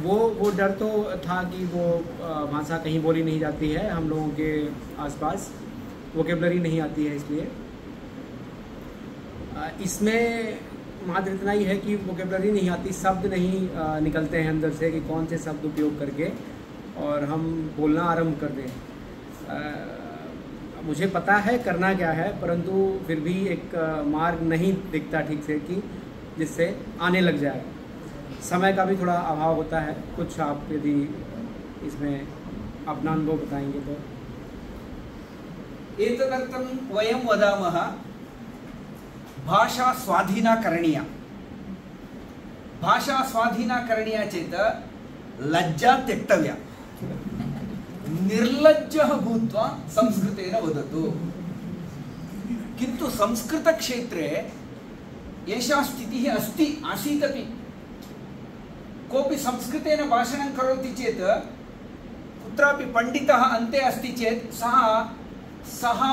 वो डर तो था कि वो भाषा कहीं बोली नहीं जाती है, हम लोगों के आसपास वोकेबलरी नहीं आती है, इसलिए इसमें मात्र इतना ही है कि वोकेबलरी नहीं आती, शब्द नहीं निकलते हैं अंदर से कि कौन से शब्द उपयोग करके और हम बोलना आरंभ कर दें। मुझे पता है करना क्या है, परंतु फिर भी एक मार्ग नहीं दिखता ठीक से कि जिससे आने लग जाए। समय का भी थोड़ा अभाव होता है। कुछ आप यदि इसमें अपना अनुभव बताएंगे तो। एतदर्थं वयं वदामः भाषा स्वाधीना करणीया। भाषा स्वाधीना करणीया चेत् लज्जा त्यक्तव्या। निर्लज्जः भूत्वा संस्कृतेन वदतु। किन्तु संस्कृतक्षेत्रे एषा स्थितिः अस्ति, आसीदपि। कोऽपि संस्कृतेन भाषणं करोति चेत् कुत्रापि पण्डितः अन्ते अस्ति चेत् सः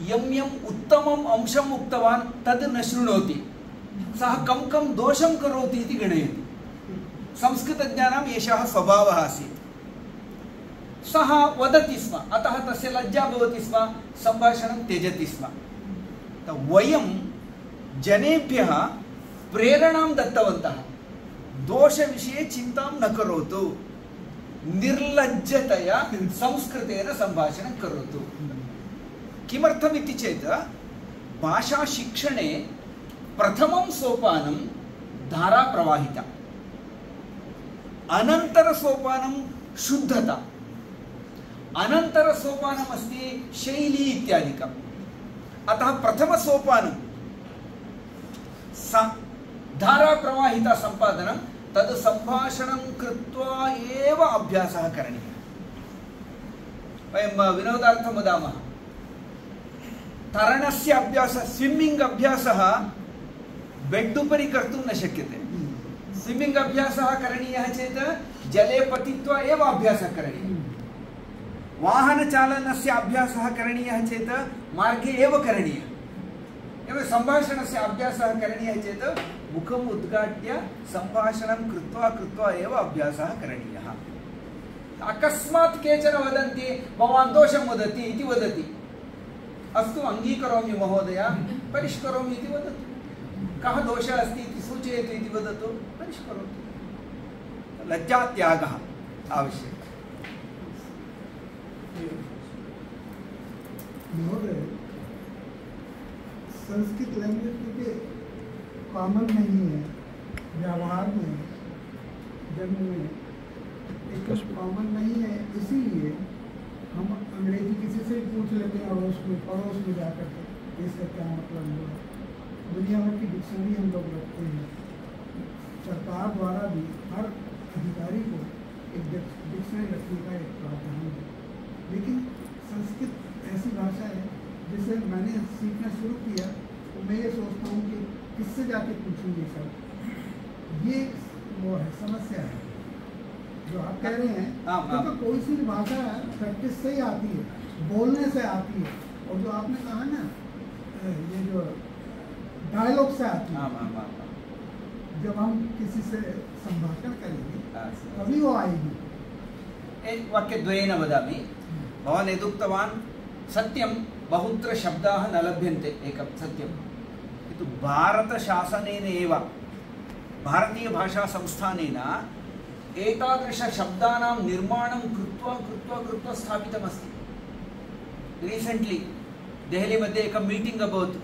यं उत्तमम् अंशम् उक्तवान् तद् न शृणोति, सः कं दोषं करोति इति गणयति। संस्कृतज्ञानाम् एषः स्वभावः आसीत्। सः वदति स्म, अतः तस्य लज्जा भवति स्म, सम्भाषणं त्यजति स्म। वयं जनेभ्यः प्रेरणां दत्तवन्तः, दोषविषये चिन्तां न करोतु, निर्लज्जतया संस्कृतेन सम्भाषणं करोतु। किमर्थमिति चेत् भाषाशिक्षणे प्रथमं सोपानं धाराप्रवाहिता, अनन्तरसोपानं शुद्धता, अनन्तरसोपानमस्ति शैली इत्यादिकम्। अतः प्रथमसोपानं धाराप्रवाहिता सम्पादनं, तद् सम्भाषणं कृत्वा एव अभ्यासः करणीयः। वयं विनोदार्थं वदामः, तरणस्य अभ्यासः, स्विम्मिङ्ग् अभ्यासः बेड् उपरि कर्तुं न शक्यते। स्विम्मिङ्ग् अभ्यासः करणीयः चेत् जले पतित्वा एव अभ्यासः करणीयः। वाहनचालनस्य अभ्यासः करणीयः चेत् मार्गे एव करणीयः। एवं सम्भाषणस्य अभ्यासः करणीयः चेत् मुखम् उद्घाट्य सम्भाषणं कृत्वा एव अभ्यासः करणीयः। अकस्मात् केचन वदन्ति भवान् दोषं वदति इति वदति। अस्तु, अङ्गीकरोमि महोदय, परिष्करोमि इति वदतु। कः दोषः अस्ति इति सूचयतु इति वदतु, परिष्करोतु। लज्जात्यागः आवश्यकः। महोदय, संस्कृत लैंग्वेज क्योंकि कॉमन नहीं है, व्यवहार में, जन्म में एक कॉमन नहीं है, इसीलिए हम अंग्रेजी किसी से भी पूछ लेते हैं पड़ोस में जाकर के इसका क्या मतलब हुआ। दुनिया भर की डिक्शनरी हम लोग रखते हैं। सरकार द्वारा भी हर अधिकारी को एक डिक्शनरी रखने का एक प्रावधान है। लेकिन संस्कृत ऐसी भाषा है जिसे मैंने सीखना शुरू किया तो मैं ये सोचता हूँ कि किससे जाके पूछूंगी सब। ये वो है, समस्या है जो आप कह रहे हैं। क्योंकि कोई सी भाषा प्रैक्टिस से ही आती है, बोलने से आती है, और जो आपने कहा ना ये जो डायलॉग से आती है, जब हम किसी से संभाषण करेंगे तभी वो आएगी। एक वाक्यद्वयेन वदामि। भवान् यदुक्तवान् सत्यं, बहुत्र शब्दाः न लभ्यन्ते, एकं सत्यं। किन्तु भारतशासनेन एव, भारतीयभाषासंस्थानेन एतादृशशब्दानां निर्माणं कृत्वा स्थापितमस्ति। रीसेण्ट्लि देहली मध्ये एकं मीटिङ्ग् अभवत्।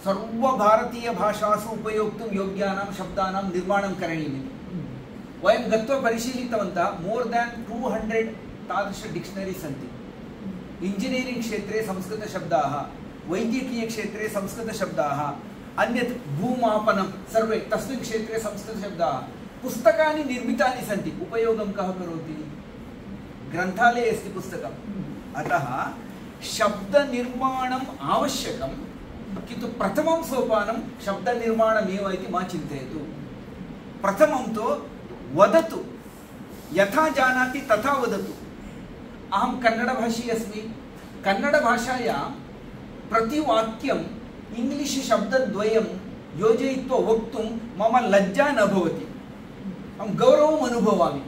सर्वभारतीयभाषासु उपयोक्तुं योग्यानां शब्दानां निर्माणं करणीयमिति। वयं गत्वा परिशीलितवन्तः मोर् देन् 200 तादृश डिक्षनरी सन्ति। इंजिनियरिंग क्षेत्रे संस्कृतशब्दाः, वैद्यकीयक्षेत्रे संस्कृतशब्दाः, अन्यत् भूमापनं सर्वे तस्मिन् क्षेत्रे संस्कृतशब्दाः, पुस्तकानि निर्मितानि सन्ति। उपयोगं कः करोति? ग्रन्थालये अस्ति पुस्तकम्। अतः शब्दनिर्माणम् आवश्यकं, किन्तु प्रथमं सोपानं शब्दनिर्माणमेव इति मा चिन्तयतु। प्रथमं तु वदतु, यथा जानाति तथा वदतु। अहं कन्नडभाषी अस्मि, कन्नडभाषायां प्रतिवाक्यं इंग्लिश शब्दद्वयं योजयित्वा वक्तुं मम लज्जा न भवति, अहं गौरवम् अनुभवामि।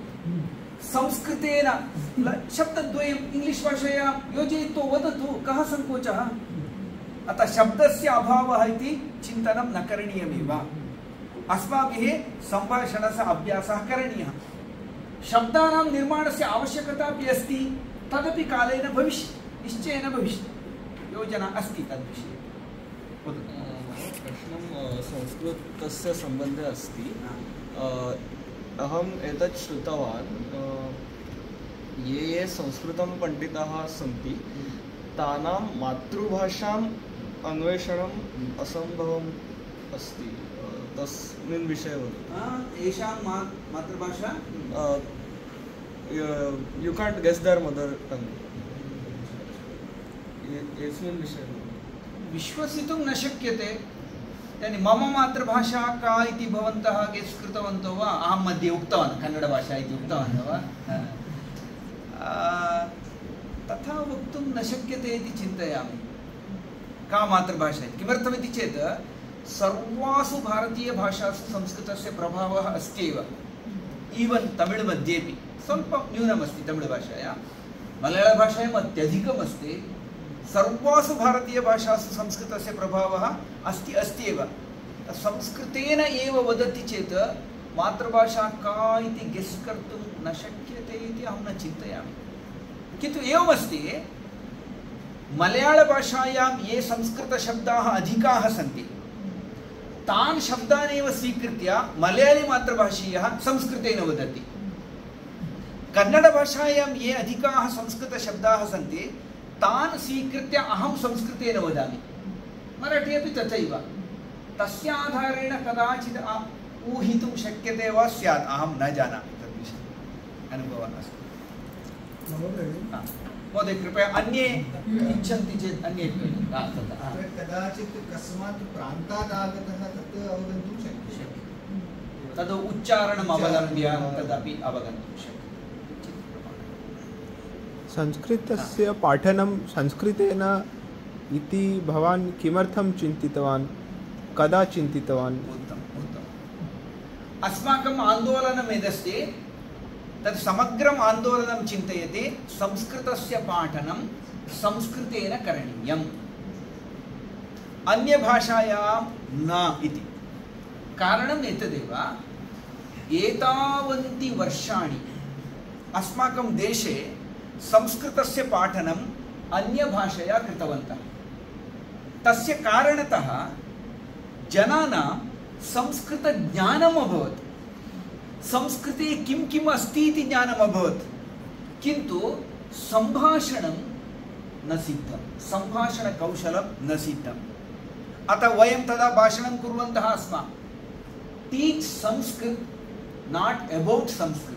संस्कृतेन शब्दद्वयं इंग्लिश भाषायां योजयित्वा वदतु, कः संकोचः? अतः शब्दस्य अभावः इति चिन्तनं न करणीयमेव। अस्माभिः सम्भाषणस्य अभ्यासः करणीयः। शब्दानां निर्माणस्य आवश्यकता अपि अस्ति, तदपि कालेन भविष्यति, निश्चयेन भविष्यति। योजना अस्ति तद्विषये। प्रश्नं संस्कृतस्य सम्बन्धे अस्ति। अहम् एतत् श्रुतवान्, ये संस्कृतं पण्डिताः सन्ति तानां मातृभाषाम् अन्वेषणम् असम्भवम् अस्ति। तस्मिन् विषये वदतु। येषां मातृभाषा you can't guess their mother tongue. एस्मिन् विषये विश्वसितुं न शक्यते। यानी मम मातृभाषा का इति भवन्तः गेस् कृतवन्तो वा? अहं मध्ये उक्तवान् कन्नडभाषा इति उक्तवान् वा? तथा वक्तुं न शक्यते इति चिन्तयामि। का मातृभाषा इति? किमर्थमिति चेत् सर्वासु भारतीयभाषासु संस्कृतस्य प्रभावः अस्ति एव। ईवन् तमिळ् मध्येपि स्वल्पं न्यूनमस्ति तमिळ्भाषायां, मलयाळभाषायाम् अत्यधिकम् अस्ति। सर्वासु भारतीयभाषासु संस्कृतस्य प्रभावः अस्ति एव। संस्कृतेन एव वदति चेत् मातृभाषा का इति गेस् कर्तुं न शक्यते इति अहं न चिन्तयामि। किन्तु एवमस्ति, मलयाळभाषायां ये संस्कृतशब्दाः अधिकाः सन्ति तान् शब्दान् एव स्वीकृत्य मलयाळी मातृभाषीयः संस्कृतेन वदति। कन्नडभाषायां ये अधिकाः संस्कृतशब्दाः सन्ति तान् स्वीकृत्य अहं संस्कृतेन वदामि। मराठी अपि तथैव। तस्य आधारेण कदाचित् ऊहितुं शक्यते वा स्यात्, अहं न जानामि तद्विषये, अनुभवः नास्ति। महोदय कृपया अन्ये इच्छन्ति चेत् अन्ये कदाचित् कस्मात् प्रान्तात् आगतः तत् अवगन्तुं शक्यते, तद् उच्चारणम् अवलम्ब्य तदपि अवगन्तुं शक्यते। संस्कृतस्य पाठनं संस्कृतेन इति भवान् किमर्थं चिन्तितवान्, कदा चिन्तितवान्? उत्तमम्। अस्माकम् आन्दोलनं यदस्ति तत् समग्रम् आन्दोलनं चिन्तयति संस्कृतस्य पाठनं संस्कृतेन करणीयम्, अन्यभाषायां न इति। कारणम् एतदेव, एतावन्ति वर्षाणि अस्माकं देशे संस्कृतस्य पाठनम् अन्यभाषया कृतवन्तः। तस्य कारणतः जनानां संस्कृतज्ञानम् अभवत्, संस्कृते किं किम् अस्ति इति ज्ञानम् अभवत्, किन्तु सम्भाषणं न सिद्धं, सम्भाषणकौशलं न सिद्धम्। अतः वयं तदा भाषणं कुर्वन्तः स्मः, teach Sanskrit not about Sanskrit.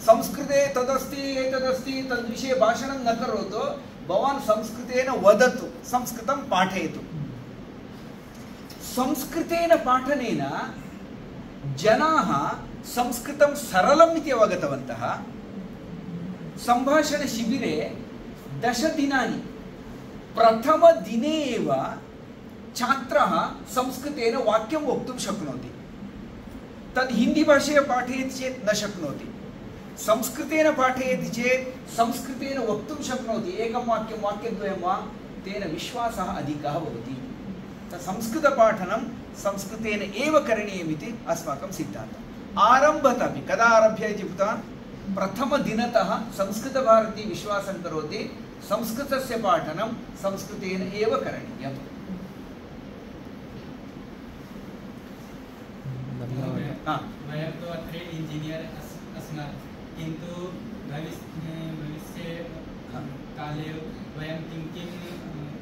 संस्कृते तदस्ति एतदस्ति तद्विषये भाषणं न करोतु, भवान् संस्कृतेन वदतु, संस्कृतं पाठयतु। संस्कृतेन पाठनेन जनाः संस्कृतं सरलम् इति अवगतवन्तः। सम्भाषणशिबिरे 10 दिनानि, प्रथमदिने एव छात्रः संस्कृतेन वाक्यं वक्तुं शक्नोति। तद् हिन्दीभाषया पाठयति चेत् न शक्नोति, संस्कृतेन पाठयति चेत् संस्कृतेन वक्तुं शक्नोति। एकं वाक्यं वाक्यद्वयं वा, तेन विश्वासः अधिकः भवति। संस्कृतपाठनं संस्कृतेन एव करणीयमिति अस्माकं सिद्धान्तः। आरम्भतः कदा आरभ्य इति उक्तवान्, प्रथमदिनतः संस्कृतभारती विश्वासं करोति संस्कृतस्य पाठनं संस्कृतेन एव करणीयम्। वयं तु अत्र इंजीनियर अस्मः, किन्तु भविष्ये काले वयं किं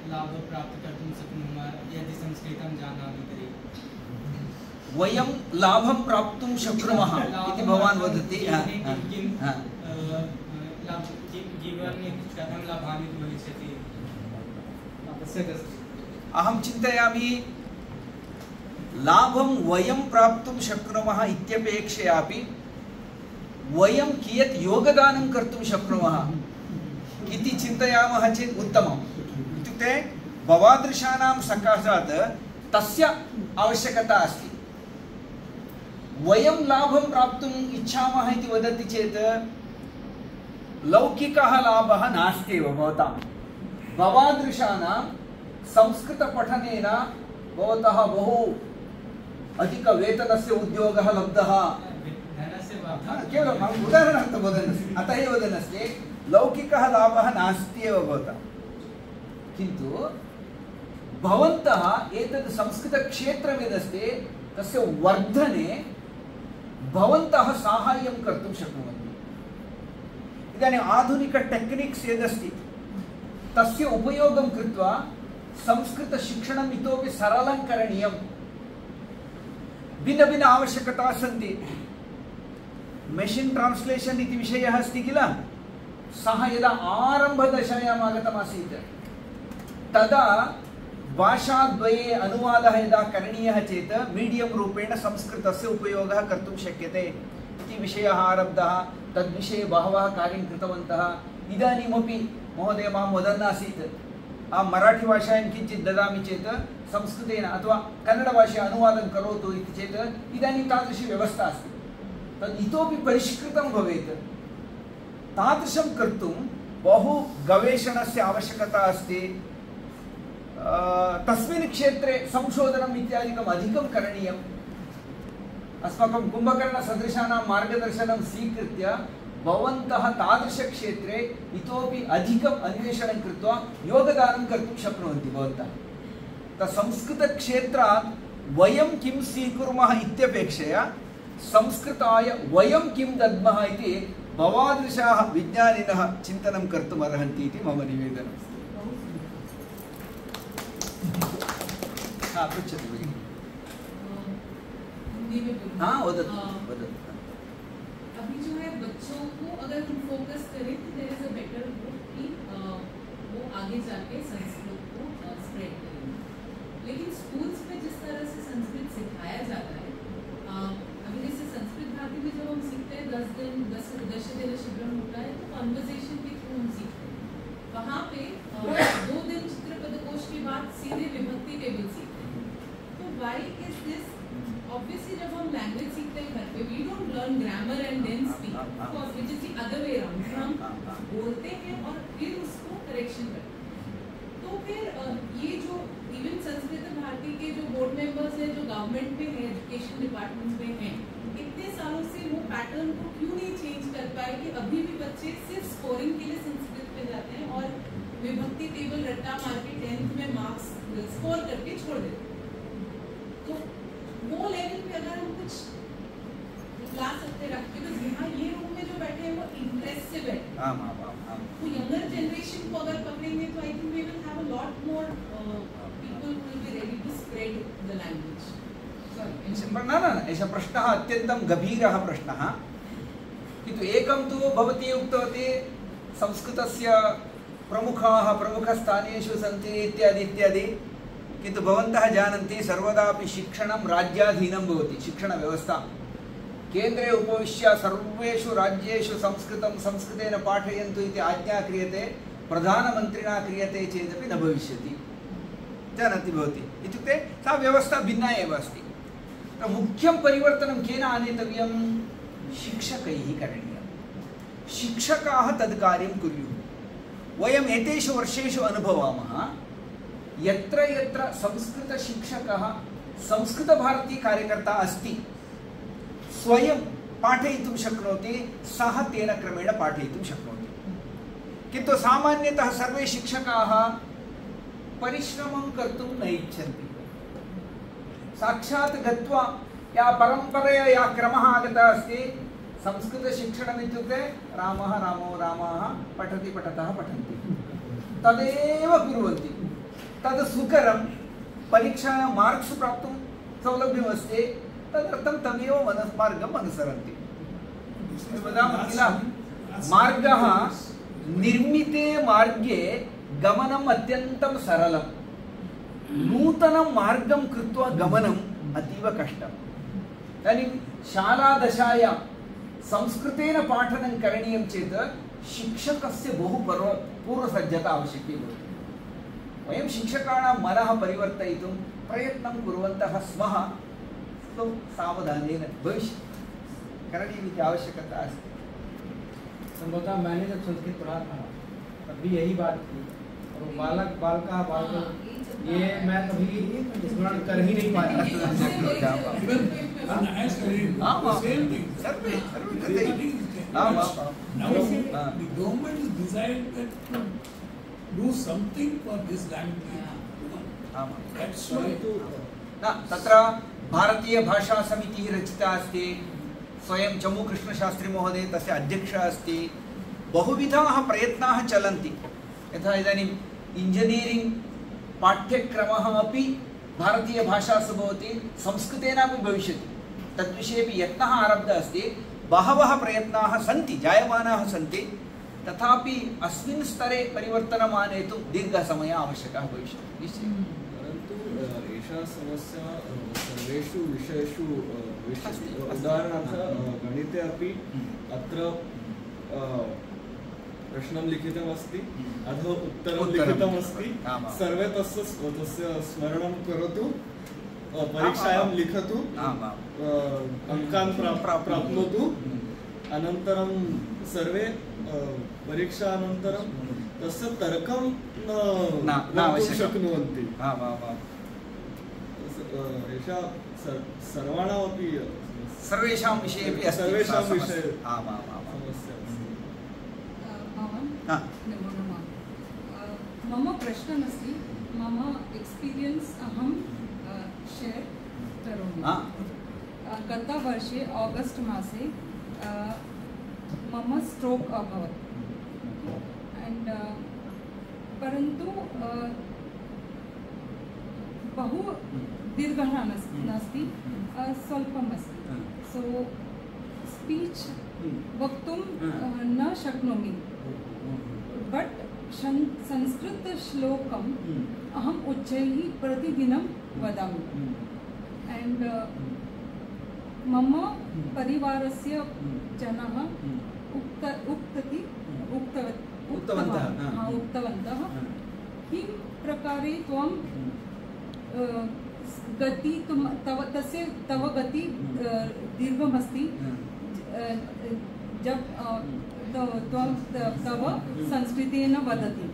लाभं प्राप्त कर्तुं शक्नुमः यदि संस्कृतं जानामि तर्हि? वयं लाभं प्राप्तुं शक्नुमः इति भवान् वदति। जीवने कथं लाभानि भविष्यति? अहं चिन्तयामि लाभं वयं प्राप्तुं शक्नुमः इत्यपेक्षयापि वयं कियत् योगदानं कर्तुं शक्नुमः इति चिन्तयामः चेत् उत्तमम्। इत्युक्ते भवादृशानां सकाशात् तस्य आवश्यकता अस्ति। वयं लाभं प्राप्तुम् इच्छामः इति वदति चेत् लौकिकः लाभः नास्त्येव भवतां। भवादृशानां संस्कृतपठनेन भवतः बहु अधिकवेतनस्य उद्योगः लब्धः। केवलम् अहम् उदाहरणार्थं वदन्नस्मि, अतः एव वदन्नस्मि लौकिकः लाभः नास्त्येव भवतां। किन्तु भवन्तः एतद् संस्कृतक्षेत्रं यदस्ति तस्य वर्धने भवन्तः साहाय्यं कर्तुं शक्नुवन्ति। इदानीम् आधुनिक टेक्निक्स् यदस्ति तस्य उपयोगं कृत्वा संस्कृतशिक्षणम् इतोपि सरलं करणीयम्। भिन्न भिन्न आवश्यकताः सन्ति। मेशिन् ट्रान्स्लेशन् इति विषयः अस्ति किल, सः यदा आरम्भदशायाम् आगतमासीत् तदा भाषाद्वये अनुवादः यदा करणीयः चेत् मीडियं रूपेण संस्कृतस्य उपयोगः कर्तुं शक्यते इति विषयः आरब्धः। तद्विषये बहवः कार्यं कृतवन्तः। इदानीमपि महोदय मां वदन् आसीत् अहं मराठीभाषायां किञ्चित् ददामि चेत् संस्कृतेन अथवा कन्नडभाषया अनुवादं करोतु इति चेत् इदानीं तादृशी व्यवस्था अस्ति। तद् इतोपि परिष्कृतं भवेत्। तादृशं कर्तुं बहु गवेषणस्य आवश्यकता अस्ति। तस्मिन् क्षेत्रे संशोधनम् इत्यादिकम् अधिकं करणीयम्। अस्माकं कुम्भकर्णसदृशानां मार्गदर्शनं स्वीकृत्य भवन्तः तादृशक्षेत्रे इतोपि अधिकम् अन्वेषणं कृत्वा योगदानं कर्तुं शक्नुवन्ति भवन्तः। संस्कृतक्षेत्रात् वयं किं स्वीकुर्मः इत्यपेक्षया संस्कृताय वयं किं दद्मः इति भवादृशाः विज्ञानिनः चिन्तनं कर्तुम् अर्हन्ति इति मम निवेदनम्। पृच्छतु भगिनि। वदतु वदतु। अभी जो है बच्चों को अगर हम फोकस करें तो there is a better hope कि वो आगे जाके संस्कृत को स्प्रेड करेंगे। लेकिन स्कूल्स में जिस तरह से संस्कृत सिखाया जाता है, अभी जैसे संस्कृत भारती में जब हम सीखते हैं 10 दिन शिविर होता है तो कॉन्वर्सेशन के थ्रू हम सीखते हैं। वहाँ पे 2 दिन चित्रपदकोश के बाद सीधे विभक्ति टेबल सीखते हैं। तो व्हाई इज दिस? Obviously, जब हम लैंग्वेज सीखते हैं घर pay, we don't learn grammar and then speak, because which is the other way around. हम बोलते हैं और फिर उसको करेक्शन करते हैं। तो फिर ये जो इवन संस्कृत भारती के जो बोर्ड मेंबर्स हैं, जो गवर्नमेंट में है, एजुकेशन डिपार्टमेंट में हैं, इतने सालों से वो पैटर्न को क्यों नहीं चेंज कर पाए कि अभी भी बच्चे सिर्फ स्कोरिंग के लिए संस्कृत पे जाते हैं और विभक्ति टेबल रट्टा मार के 10th में मार्क्स स्कोर करके छोड़ देते हैं। तो वो लेवल पे अगर हम कुछ ला सकते रखते तो यहाँ ये रूम में जो बैठे हैं वो इंप्रेसिव है। तो यंगर जनरेशन को अगर पकड़ेंगे तो I think we will have a lot more people who will be ready to spread the language. न एषः प्रश्नः अत्यन्तं गभीरः प्रश्नः। किन्तु एकं तु भवती उक्तवती संस्कृतस्य प्रमुखस्थानेषु सन्ति इत्यादि इत्यादि। किन्तु भवन्तः जानन्ति सर्वदापि शिक्षणं राज्याधीनं भवति। शिक्षणव्यवस्था केन्द्रे उपविश्य सर्वेषु राज्येषु संस्कृतेन पाठयन्तु इति आज्ञा क्रियते, प्रधानमन्त्रिणा क्रियते चेदपि न भविष्यति। जानाति भवती। इत्युक्ते सा व्यवस्था भिन्ना एव अस्ति। मुख्यं परिवर्तनं केन आनेतव्यं? शिक्षकैः करणीयं। शिक्षकाः तद् कार्यं कुर्युः। वयम् एतेषु वर्षेषु अनुभवामः यत्र यत्र संस्कृतशिक्षकः संस्कृतभारती कार्यकर्ता अस्ति, स्वयं पाठयितुं शक्नोति, सः तेन क्रमेण पाठयितुं शक्नोति। किन्तु सामान्यतः सर्वे शिक्षकाः परिश्रमं कर्तुं न इच्छन्ति। साक्षात् गत्वा या परम्परया या क्रमः आगतः अस्ति संस्कृतशिक्षणम् इत्युक्ते रामः रामो रामाः पठति पठतः पठन्ति तदेव कुर्वन्ति तद् सुकरं परीक्षायां मार्क्स् प्राप्तुं सौलभ्यमस्ति तदर्थं तदेव मार्गम् अनुसरन्ति वदामः किल मार्गः निर्मिते मार्गे गमनम् अत्यन्तं सरलं नूतनं मार्गं कृत्वा गमनम् अतीव कष्टम् इदानीं शालादशायां संस्कृतेन पाठनं करणीयं चेत् शिक्षकस्य बहु पूर्वसज्जता आवश्यकी भवति वयं शिक्षकाणां मनः परिवर्तयितुं प्रयत्नं कुर्वन्तः स्मः तो सावधानेन भविष्यति करणीयमिति आवश्यकता अस्ति संभवतः मैंने जब संस्कृत पढ़ा था तब भी यही बात थी और बालक बालका बालक ये मैं कभी स्मरण कर ही नहीं पाया government is decided that to do something for this language. That's why. तत्र भारतीय भाषा समितिः रचिता अस्ति स्वयं चमू कृष्णशास्त्री महोदय तस्य अध्यक्षः अस्ति बहुविधाः प्रयत्नाः चलन्ति यथा इदानीम् इंजीनियरिंग पाठ्यक्रमः अपि भारतीय भाषासु भवति संस्कृतेनापि भविष्यति तद्विषयेपि यत्नः आरब्धः अस्ति बहवः प्रयत्नाः सन्ति जायमानाः सन्ति तथापि अस्मिन् स्तरे परिवर्तनम् आनेतुं दीर्घसमयः आवश्यकः भविष्यति निश्चयेन परन्तु एषा समस्या सर्वेषु विषयेषु उदाहरणार्थं गणिते अपि अत्र प्रश्नं लिखितमस्ति अधः उत्तरं लिखितमस्ति सर्वे तस्य स्मरणं करोतु परीक्षायां लिखतु अंकान् प्राप्नोतु अनन्तरं सर्वे परीक्षानन्तरं तस्य तर्कं न शक्नुवन्ति एषा सर्वाणामपि सर्वेषां विषये अपि अस्ति सर्वेषां विषये नमो नमः मम प्रश्नः अस्ति मम एक्स्पीरियन्स् अहं शेर् करोमि गतवर्षे आगस्ट् मासे मम स्ट्रोक् अभवत् एण्ड् परन्तु बहु दीर्घः नास्ति स्वल्पम् अस्ति सो स्पीच् वक्तुं न शक्नोमि बट संस्कृतश्लोकम् अहम् उच्चैः प्रतिदिनं वदामि एण्ड् मम परिवारस्य जनाः उक्तवन्तः किं प्रकारे त्वं गति तव गति दीर्घमस्ति जब तव संस्कृतेन वदति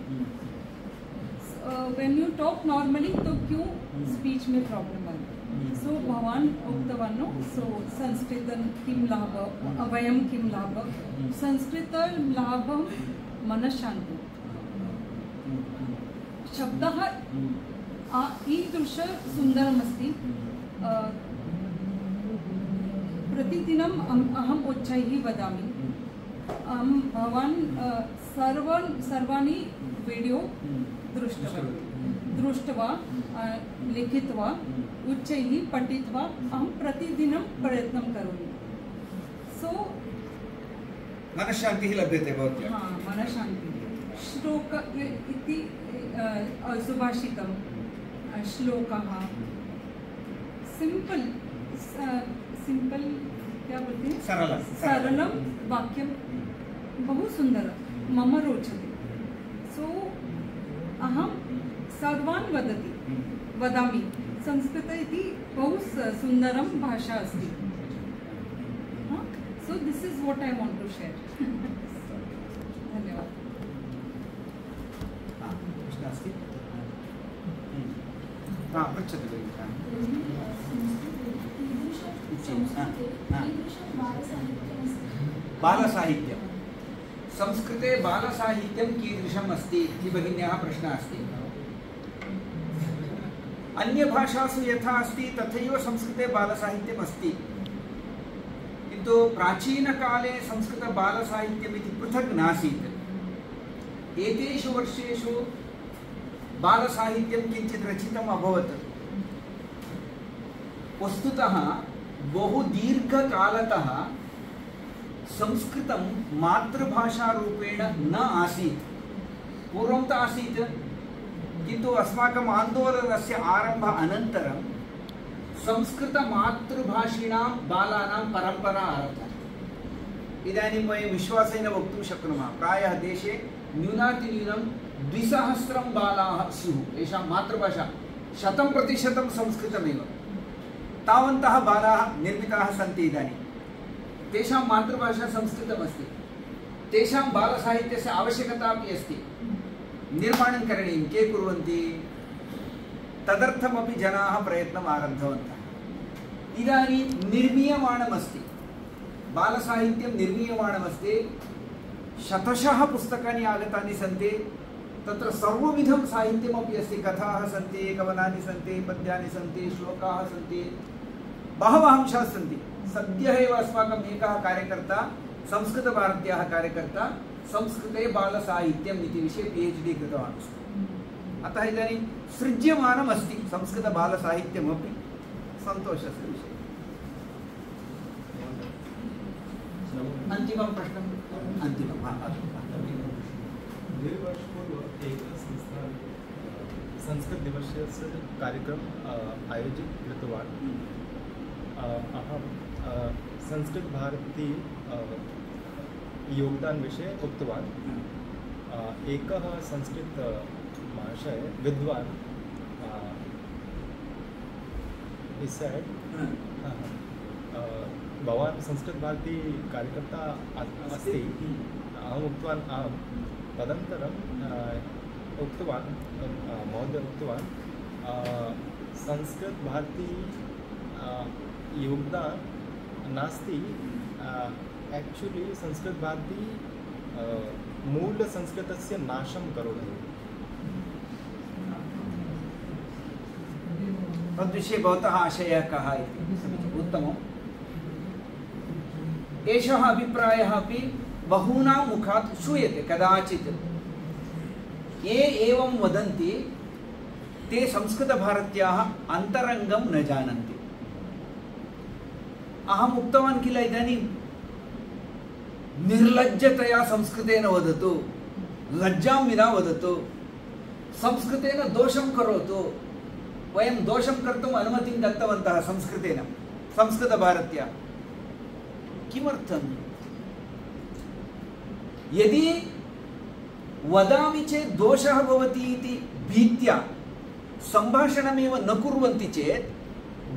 when you talk normally तो क्यों स्पीच में प्रॉब्लम आती सो भवान् उक्तवान् नो सो संस्कृतं किं लाभः वयं किं लाभः संस्कृतलाभं मनश्शान्तिः शब्दः ईदृश सुन्दरमस्ति प्रतिदिनम् अहम् उच्चैः वदामि भवान् सर्वाणि वीडियो दृष्ट्वा लिखित्वा उच्चैः पठित्वा अहं प्रतिदिनं प्रयत्नं करोमि सो मनश्शान्तिः लभ्यते भवत्याः मनश्शान्तिः श्लोक इति सुभाषितं श्लोकः सिंपल क्या बोलते हैं सरलं वाक्यं बहु सुन्दरं मम रोचते सो अहं सर्वान् वदामि संस्कृत इति बहु सुन्दरं भाषा अस्ति so this is what I want to share धन्यवादः प्रश्नः अस्ति पृच्छतु बालसाहित्यं संस्कृते बालसाहित्यं कीदृशम् अस्ति इति भगिन्याः प्रश्नः अस्ति अन्यभाषासु यथा अस्ति तथैव संस्कृते बालसाहित्यम् अस्ति, किन्तु प्राचीनकाले संस्कृतबालसाहित्यम् इति पृथक् नासीत्। एतेषु वर्षेषु बालसाहित्यं किञ्चित् रचितम् अभवत्। वस्तुतः बहु दीर्घकालतः संस्कृतं मातृभाषारूपेण न आसीत्। पूर्वं तु आसीत्, किन्तु अस्माकम् आन्दोलनस्य आरम्भ अनन्तरं संस्कृतमातृभाषिणां बालानां परम्परा आरब्धा। इदानीं वयं विश्वासेन वक्तुं शक्नुमः प्रायः देशे न्यूनातिन्यूनं 2000 बालाः स्युः येषां मातृभाषा 100% संस्कृतमेव। तावन्तः बालाः निर्मिताः सन्ति इदानीं, तेषां मातृभाषा संस्कृतमस्ति, तेषां बालसाहित्यस्य आवश्यकता अपि अस्ति। निर्माणं करणीयं, के कुर्वन्ति? तदर्थमपि जनाः प्रयत्नम् आरब्धवन्तः। इदानीं निर्मीयमाणमस्ति, बालसाहित्यं निर्मीयमाणमस्ति। शतशः पुस्तकानि आगतानि सन्ति, तत्र सर्वविधं साहित्यमपि अस्ति। कथाः सन्ति, कवनानि सन्ति, पद्यानि सन्ति, श्लोकाः सन्ति, बहवः अंशाः सन्ति। सद्यः एव अस्माकम् एकः कार्यकर्ता, संस्कृतभारत्याः कार्यकर्ता, संस्कृते बालसाहित्यम् इति विषये PhD कृतवान् अस्ति। अतः इदानीं सृज्यमानम् अस्ति संस्कृतबालसाहित्यमपि, सन्तोषस्य विषयः। अन्तिमं प्रश्नम्, अन्तिमं वर्षपूर्व एक संस्था संस्कृत दिवसस्य कार्यक्रम आयोजित कृतवान्। अहं संस्कृत भारती योगदान विषये उक्तवान्। एकः संस्कृत महाशय विद्वान् he said, भवान् संस्कृत भारती कार्यकर्ता अस्ति। अहम् उक्तवान् आम्। तदनन्तरं उक्तवान् महोदय उक्तवान् संस्कृत भारती योगदान नास्ति। एक्चुअली संस्कृत भारती मूल संस्कृतस्य नाशं करोति। तद्विषये भवतः आशयः कः इति उत्तमम्। एषः अभिप्रायः अपि बहूनां मुखात् श्रूयते। कदाचित् ये एवं वदन्ति ते संस्कृतभारत्याः अन्तरङ्गं न जानन्ति। अहम् उक्तवान् किल, इदानीं निर्लज्जतया संस्कृतेन वदतु, लज्जां विना वदतु, संस्कृतेन दोषं करोतु। वयं दोषं कर्तुम् अनुमतिं दत्तवन्तः संस्कृतेन, संस्कृतभारत्या। किमर्थं? यदि वदामि चेत् दोषः भवति इति भीत्या सम्भाषणमेव न कुर्वन्ति चेत्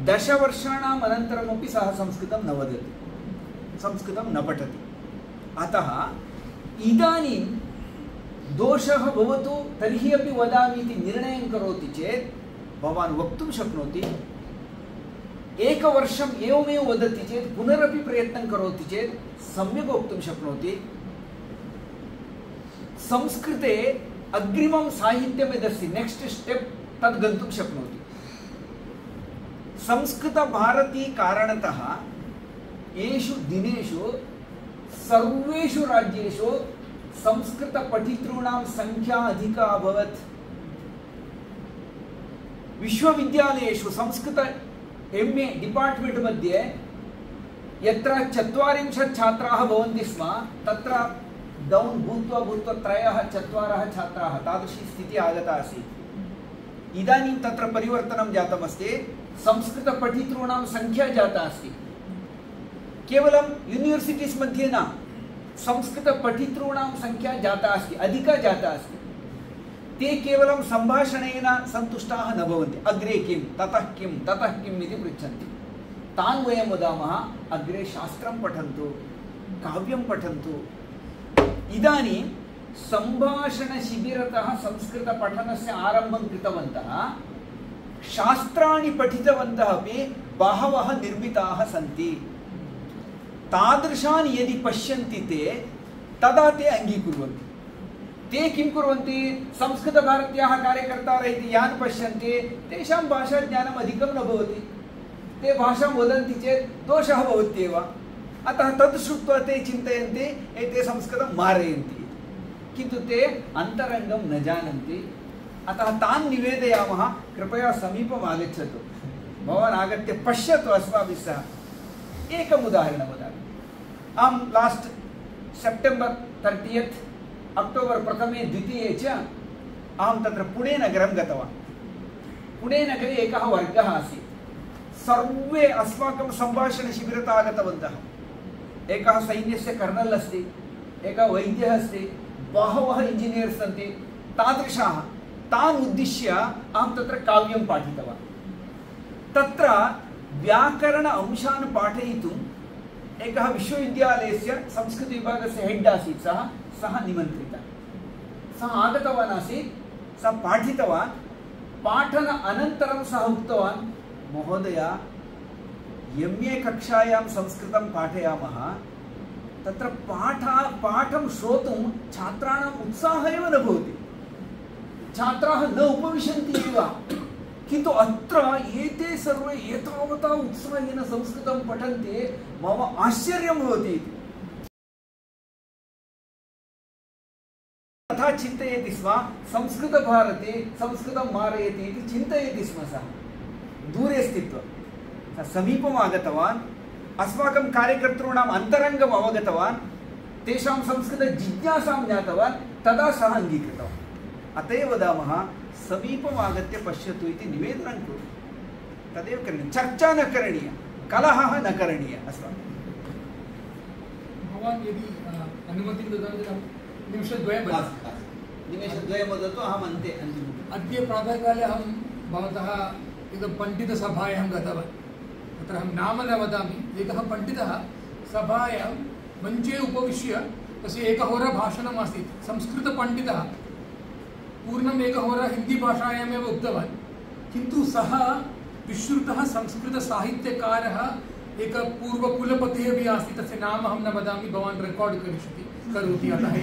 10 वर्षाणाम् अनन्तरमपि सः संस्कृतं न वदति, संस्कृतं न पठति। अतः इदानीं दोषः भवतु तर्हि अपि वदामि इति निर्णयं करोति चेत् भवान् वक्तुं शक्नोति। एकवर्षम् एवमेव वदति चेत् पुनरपि प्रयत्नं करोति चेत् सम्यक् वक्तुं शक्नोति। संस्कृते अग्रिमं साहित्यं यदस्ति, नेक्स्ट् स्टेप् तद् गन्तुं शक्नोति। संस्कृतभारती कारणतः एषु दिनेषु सर्वेषु राज्येषु संस्कृतपठितॄणां संख्या अधिका अभवत्। विश्वविद्यालयेषु संस्कृत MA डिपार्ट्मेंट मध्ये यत्र 40 छात्राः भवन्ति स्म, तत्र डौन् भूत्वा 3-4 छात्राः, तादृशी स्थितिः आगता आसीत्। इदानीं तत्र परिवर्तनं जातमस्ति। संस्कृतपठितॄणां संख्या जाता अस्ति। केवलं यूनिवर्सिटीस् मध्ये न, संस्कृतपठितॄणां संख्या जाता अस्ति, अधिका जाता अस्ति। ते केवलं सम्भाषणेन सन्तुष्टाः न भवन्ति। अग्रे किं, ततः किं, ततः किम् इति पृच्छन्ति। तान् वयं वदामः, अग्रे शास्त्रं पठन्तु, काव्यं पठन्तु। इदानीं सम्भाषणशिबिरतः संस्कृतपठनस्य आरम्भं कृतवन्तः। शास्त्राणि पठितवन्तः अपि बहवः निर्मिताः सन्ति। तादृशान् यदि पश्यन्ति ते, तदा ते अङ्गीकुर्वन्ति। ते किं कुर्वन्ति संस्कृतभारत्याः कार्यकर्तारः इति यान् पश्यन्ति तेषां भाषाज्ञानम् अधिकं न भवति ते भाषां वदन्ति चेत् दोषः भवत्येव अतः तद् श्रुत्वा ते चिन्तयन्ति एते संस्कृतं मारयन्ति किन्तु ते अन्तरङ्गं न जानन्ति अतः तान् निवेदयामः कृपया समीपम् आगच्छतु भवान् आगत्य पश्यतु अस्माभिः सह एकम् उदाहरणं वदामि अहं लास्ट् सेप्टेम्बर् 30 अक्टोबर् 1 2 च अहं तत्र पुणे-नगरं गतवान् पुणे-नगरे एकः वर्गः आसीत् सर्वे अस्माकं सम्भाषणशिबिरतः आगतवन्तः एकः सैन्यस्य कर्नल् अस्ति एकः वैद्यः अस्ति बहवः इंजिनियर्स् सन्ति तादृशाः तान् उद्दिश्य अहं तत्र काव्यं पाठितवान् तत्र व्याकरण अंशान् पाठयितुम् एकः विश्वविद्यालयस्य संस्कृतविभागस्य हेड् आसीत् सः निमन्त्रितः सः आगतवान् आसीत् सः पाठितवान् पाठन अनन्तरं सः उक्तवान् महोदय MA कक्षायां संस्कृतं पाठयामः तत्र पाठं श्रोतुं छात्राणाम् उत्साहः एव न भवति छात्राः न उपविशन्ति एव किन्तु अत्र एते सर्वे एतावता उत्साहेन संस्कृतं पठन्ति मम आश्चर्यं भवति तथा चिन्तयति स्म संस्कृतभारती संस्कृतं मारयति इति चिन्तयति स्म सः दूरे स्थित्वा समीपम् आगतवान् अस्माकं कार्यकर्तॄणाम् अन्तरङ्गम् अवगतवान् तेषां संस्कृतजिज्ञासां ज्ञातवान् तदा सः अङ्गीकृतवान् अतः एव वदामः समीपम् आगत्य पश्यतु इति निवेदनं कुरु तदेव करणीयं चर्चा न करणीया कलहः न करणीयः अस्माभिः भवान् यदि अनुमतिं ददाति निमिषद्वयं वदतु अहम् अन्ते अद्य प्रातःकाले अहं भवतः एकं पण्डितसभायां गतवान् तत्र अहं नाम न वदामि एकः पण्डितः सभायां मञ्चे उपविश्य तस्य एकहोरा भाषणम् आसीत् संस्कृतपण्डितः पूर्णम् एकहोरा हिन्दीभाषायामेव उक्तवान् किन्तु सः विश्रुतः संस्कृतसाहित्यकारः एक पूर्वकुलपतिः अपि आसीत् तस्य नाम अहं न वदामि भवान् रेकार्ड् करोति अतः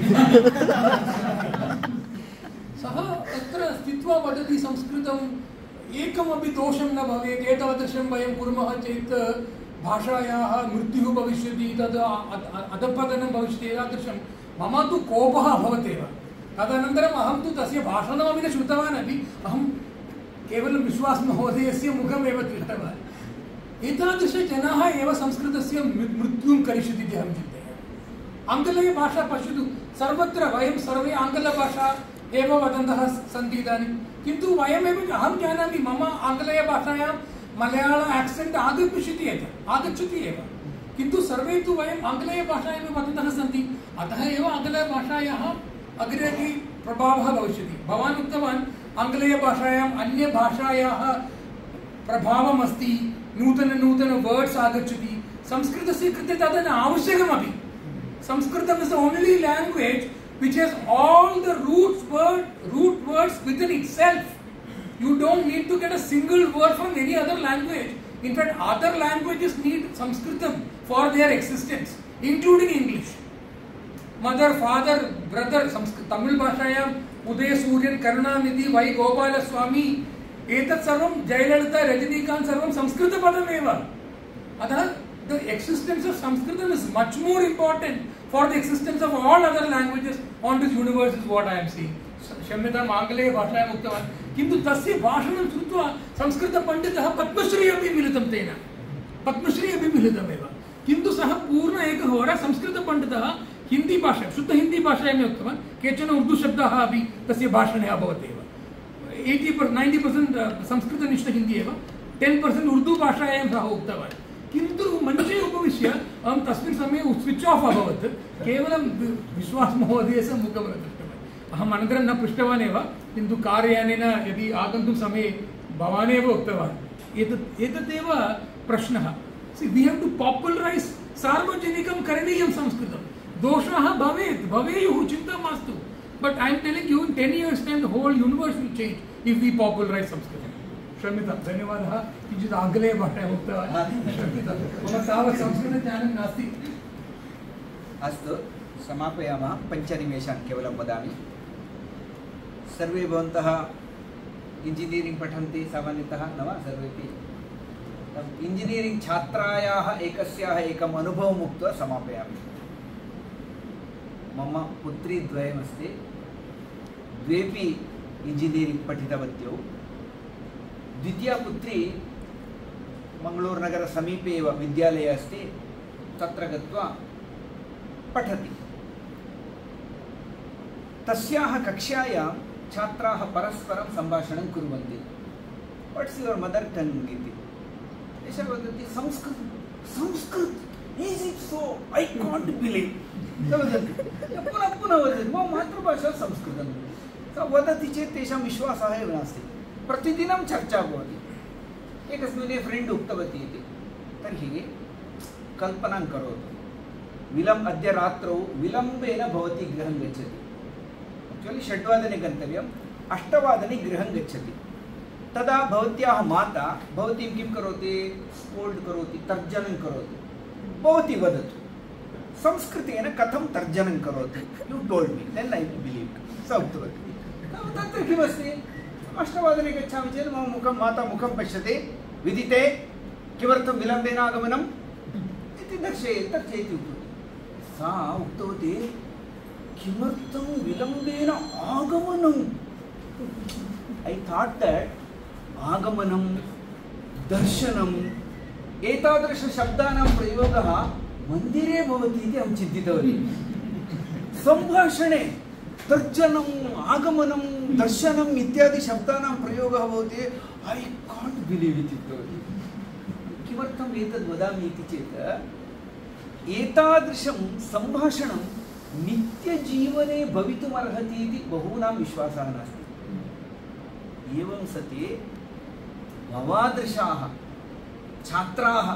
सः तत्र स्थित्वा वदति संस्कृतम् एकमपि दोषं न भवेत् एतादृशं वयं कुर्मः चेत् भाषायाः मृत्युः भविष्यति तद् अधपतनं भविष्यति एतादृशं मम तु कोपः अभवत् एव तदनन्तरम् अहं तु तस्य भाषणमपि न श्रुतवान् अपि अहं केवलं विश्वासमहोदयस्य मुखमेव दृष्टवान् एतादृशजनाः एव संस्कृतस्य मृत्युं करिष्यति इति अहं चिन्तयामि आङ्ग्लभाषा पश्यतु सर्वत्र वयं सर्वे आङ्ग्लभाषा एव वदन्तः सन्ति इदानीं किन्तु वयमेव अहं जानामि मम आङ्ग्लभाषायां मलयाळ आक्सेण्ट् आगच्छति एव किन्तु सर्वे तु वयम् आङ्ग्लभाषायां वदन्तः सन्ति अतः एव आङ्ग्लभाषायाः अग्रे प्रभावः भविष्यति भवान् उक्तवान् आङ्ग्लभाषायाम् अन्यभाषायाः प्रभावम् अस्ति नूतन वर्ड्स् आगच्छति संस्कृतस्य कृते तद् न आवश्यकमपि संस्कृतम् is the only language which has all the root words within itself. You don't need to get a single word from any other language. In fact, other languages need Sanskritam for their existence, including English. Mother, father, brother, Tamil Bhashayam, Uday Suryan, Karunanidhi, Y. Gopala Swami, etat sarvam, Jayalalitha, Rajinikanth sarvam, Sanskrita padam eva. Atha, the existence of Sanskritam is much more important for the existence of all other languages on this universe is what I am saying. क्षम्यताम् आङ्ग्लभाषायाम् उक्तवान् किन्तु तस्य भाषणं श्रुत्वा संस्कृतपण्डितः पद्मश्री अपि मिलितं तेन पद्मश्री अपि मिलितमेव किन्तु सः पूर्ण एकहोरा संस्कृतपण्डितः हिन्दीभाषा शुद्धहिन्दीभाषायामेव उक्तवान् केचन उर्दूशब्दाः अपि तस्य भाषणे अभवत् एव 90% संस्कृतनिष्ठ हिन्दी एव 10% उर्दूभाषायां सः उक्तवान् किन्तु मञ्चे उपविश्य अहं तस्मिन् समये स्विच् आफ् अभवत् केवलं विश्वासमहोदयस्य मुखं दृष्टवान् अहम् अनन्तरं न पृष्टवान् एव किन्तु कार्यानेन यदि आगन्तुं समये भवान् एव उक्तवान् एतदेव प्रश्नः वी हेव् टु पापुलरैस् सार्वजनिकं करणीयं संस्कृतं दोषाः भवेयुः चिन्ता मास्तु but I am telling you in 10 years time the whole universe will change if we popularize संस्कृतं क्षम्यतां धन्यवादः किञ्चित् आङ्ग्लभाषायाम् उक्तवान् क्षम्यतां मम तावत् संस्कृतज्ञानं नास्ति अस्तु समापयामः 5 निमेषान् केवलं वदामि सर्वे भवन्तः इंजिनियरिंग पठन्ति सामान्यतः न वा सर्वेपि इंजिनियरिंग छात्रायाः एकस्याः एकम् अनुभवम् उक्त्वा समापयामि। मम पुत्री द्वयमस्ति, द्वेपि इंजिनियरिंग पठितवत्यौ। द्वितीया पुत्री मंगळूरुनगर समीपे एव विद्यालयः अस्ति, तत्र गत्वा पठति। तस्याः कक्षायां छात्राः परस्परं सम्भाषणं कुर्वन्ति। व्हाट्स् युवर् मदर् टङ्ग् इति। एषः वदति Sanskrit Sanskrit is it so I can't believe वदति। पुनः पुनः वदति मम मातृभाषा संस्कृतं। सा वदति चेत् तेषां विश्वासः एव नास्ति। प्रतिदिनं चर्चा भवति। एकस्मिन् फ्रेण्ड् उक्तवती इति। तर्हि कल्पनां करोतु, अद्य रात्रौ विलम्बेन भवती गृहं गच्छति। एक्चुअली 6 वादने गन्तव्यम्, 8 वादने गृहं गच्छति। तदा भवत्याः माता भवतीं किं करोति? स्कोल्ड् करोति, तर्जनं करोति। भवती वदतु संस्कृतेन कथं तर्जनं करोति? यू टोल्ड् मी, देन् ऐ बिलीव्। सा उक्तवती। तत्र किमस्ति? 8 वादने गच्छामि चेत् मम मुखं माता मुखं पश्यति, विदिते किमर्थं विलम्बेन आगमनम् इति दर्शयति उक्तवती। सा उक्तवती किमर्थं विलम्बेन आगमनम्? ऐ थाट् दट् आगमनं दर्शनम् एतादृशशब्दानां प्रयोगः मन्दिरे भवति इति अहं चिन्तितवती। सम्भाषणे तर्जनम् आगमनं दर्शनम् इत्यादि शब्दानां प्रयोगः भवति। ऐ काण्ट् बिलीव् इति उक्तवती। किमर्थम् एतद् वदामि इति चेत् एतादृशं सम्भाषणं नित्यजीवने भवितुमर्हति इति बहूनां विश्वासः नास्ति। एवं सति भवादृशाः छात्राः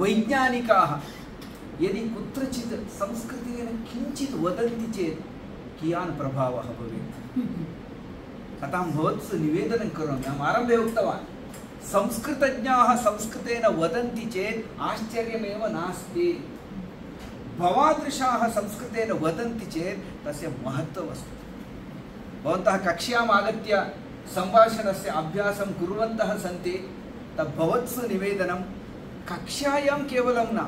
वैज्ञानिकाः यदि कुत्रचित् संस्कृतेन किञ्चित् वदन्ति चेत् कियान् प्रभावः भवेत्। अतः भवत्सु निवेदनं करोमि। अहम् आरम्भे उक्तवान्, संस्कृतज्ञाः संस्कृतेन वदन्ति चेत् आश्चर्यमेव नास्ति। भवादृशाः संस्कृतेन वदन्ति चेत् तस्य महत्त्वम् अस्ति। भवन्तः कक्ष्याम् आगत्य सम्भाषणस्य अभ्यासं कुर्वन्तः सन्ति, तद्भवत्सु निवेदनं कक्षायां केवलं न,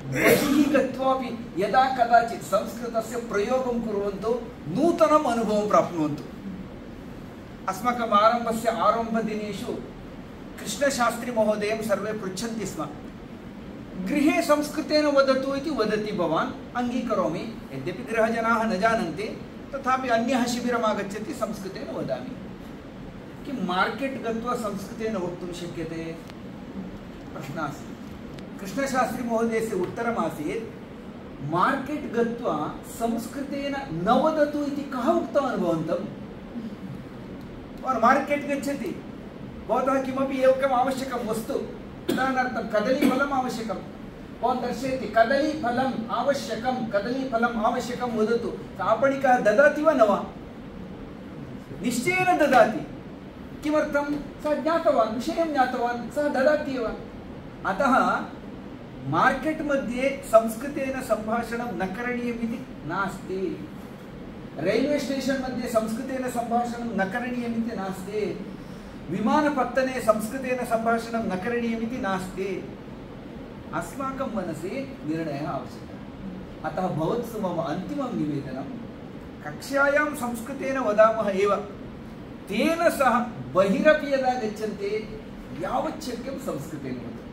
बहिः गत्वापि यदा कदाचित् संस्कृतस्य प्रयोगं कुर्वन्तु, नूतनम् अनुभवं प्राप्नुवन्तु। अस्माकम् आरम्भदिनेषु कृष्णशास्त्री महोदयं सर्वे पृच्छन्ति स्म, गृहे संस्कृतेन वदतु इति वदति भवान्, अङ्गीकरोमि। यद्यपि गृहजनाः न जानन्ति, तथापि अन्यः शिबिरम् आगच्छति, संस्कृतेन वदामि। किं मार्केट् गत्वा संस्कृतेन वक्तुं शक्यते? प्रश्नः अस्ति। कृष्णशास्त्री महोदयस्य उत्तरमासीत्, मार्केट् गत्वा संस्कृतेन न वदतु इति कः उक्तवान् भवन्तम्? मार्केट् गच्छति, भवतः किमपि एकम् आवश्यकं वस्तु, उदाहरणार्थं कदलीफलम् आवश्यकं, भवान् दर्शयति कदलीफलम् आवश्यकं वदतु। आपणिकः ददाति वा न वा? निश्चयेन ददाति। किमर्थं? सः ज्ञातवान्, विषयं ज्ञातवान्, सः ददाति एव। अतः मार्केट् मध्ये संस्कृतेन सम्भाषणं न करणीयमिति नास्ति। रैल्वे स्टेशन् मध्ये संस्कृतेन सम्भाषणं न करणीयमिति नास्ति। विमानपत्तने संस्कृतेन सम्भाषणं न करणीयमिति नास्ति। अस्माकं मनसि निर्णयः आवश्यकः। अतः भवत्सु मम अन्तिमं निवेदनं, कक्षायां संस्कृतेन वदामः एव, तेन सह बहिरपि यदा गच्छन्ति यावत् शक्यं संस्कृतेन वदतु।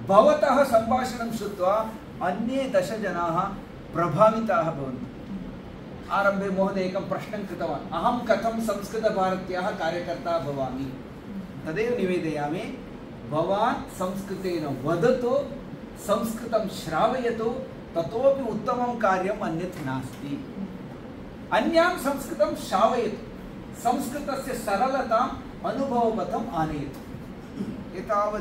भवतः सम्भाषणं श्रुत्वा अन्ये 10 जनाः प्रभाविताः भवन्ति। आरम्भे महोदय एकं प्रश्नं कृतवान्, अहं कथं संस्कृतभारत्याः कार्यकर्ता भवामि? तदेव निवेदयामि, भवान् संस्कृतेन वदतु, संस्कृतं श्रावयतु, ततोपि उत्तमं कार्यम् अन्यत् नास्ति। अन्यां संस्कृतं श्रावयतु, संस्कृतस्य सरलताम् अनुभवपथम् आनयतु। एतावत्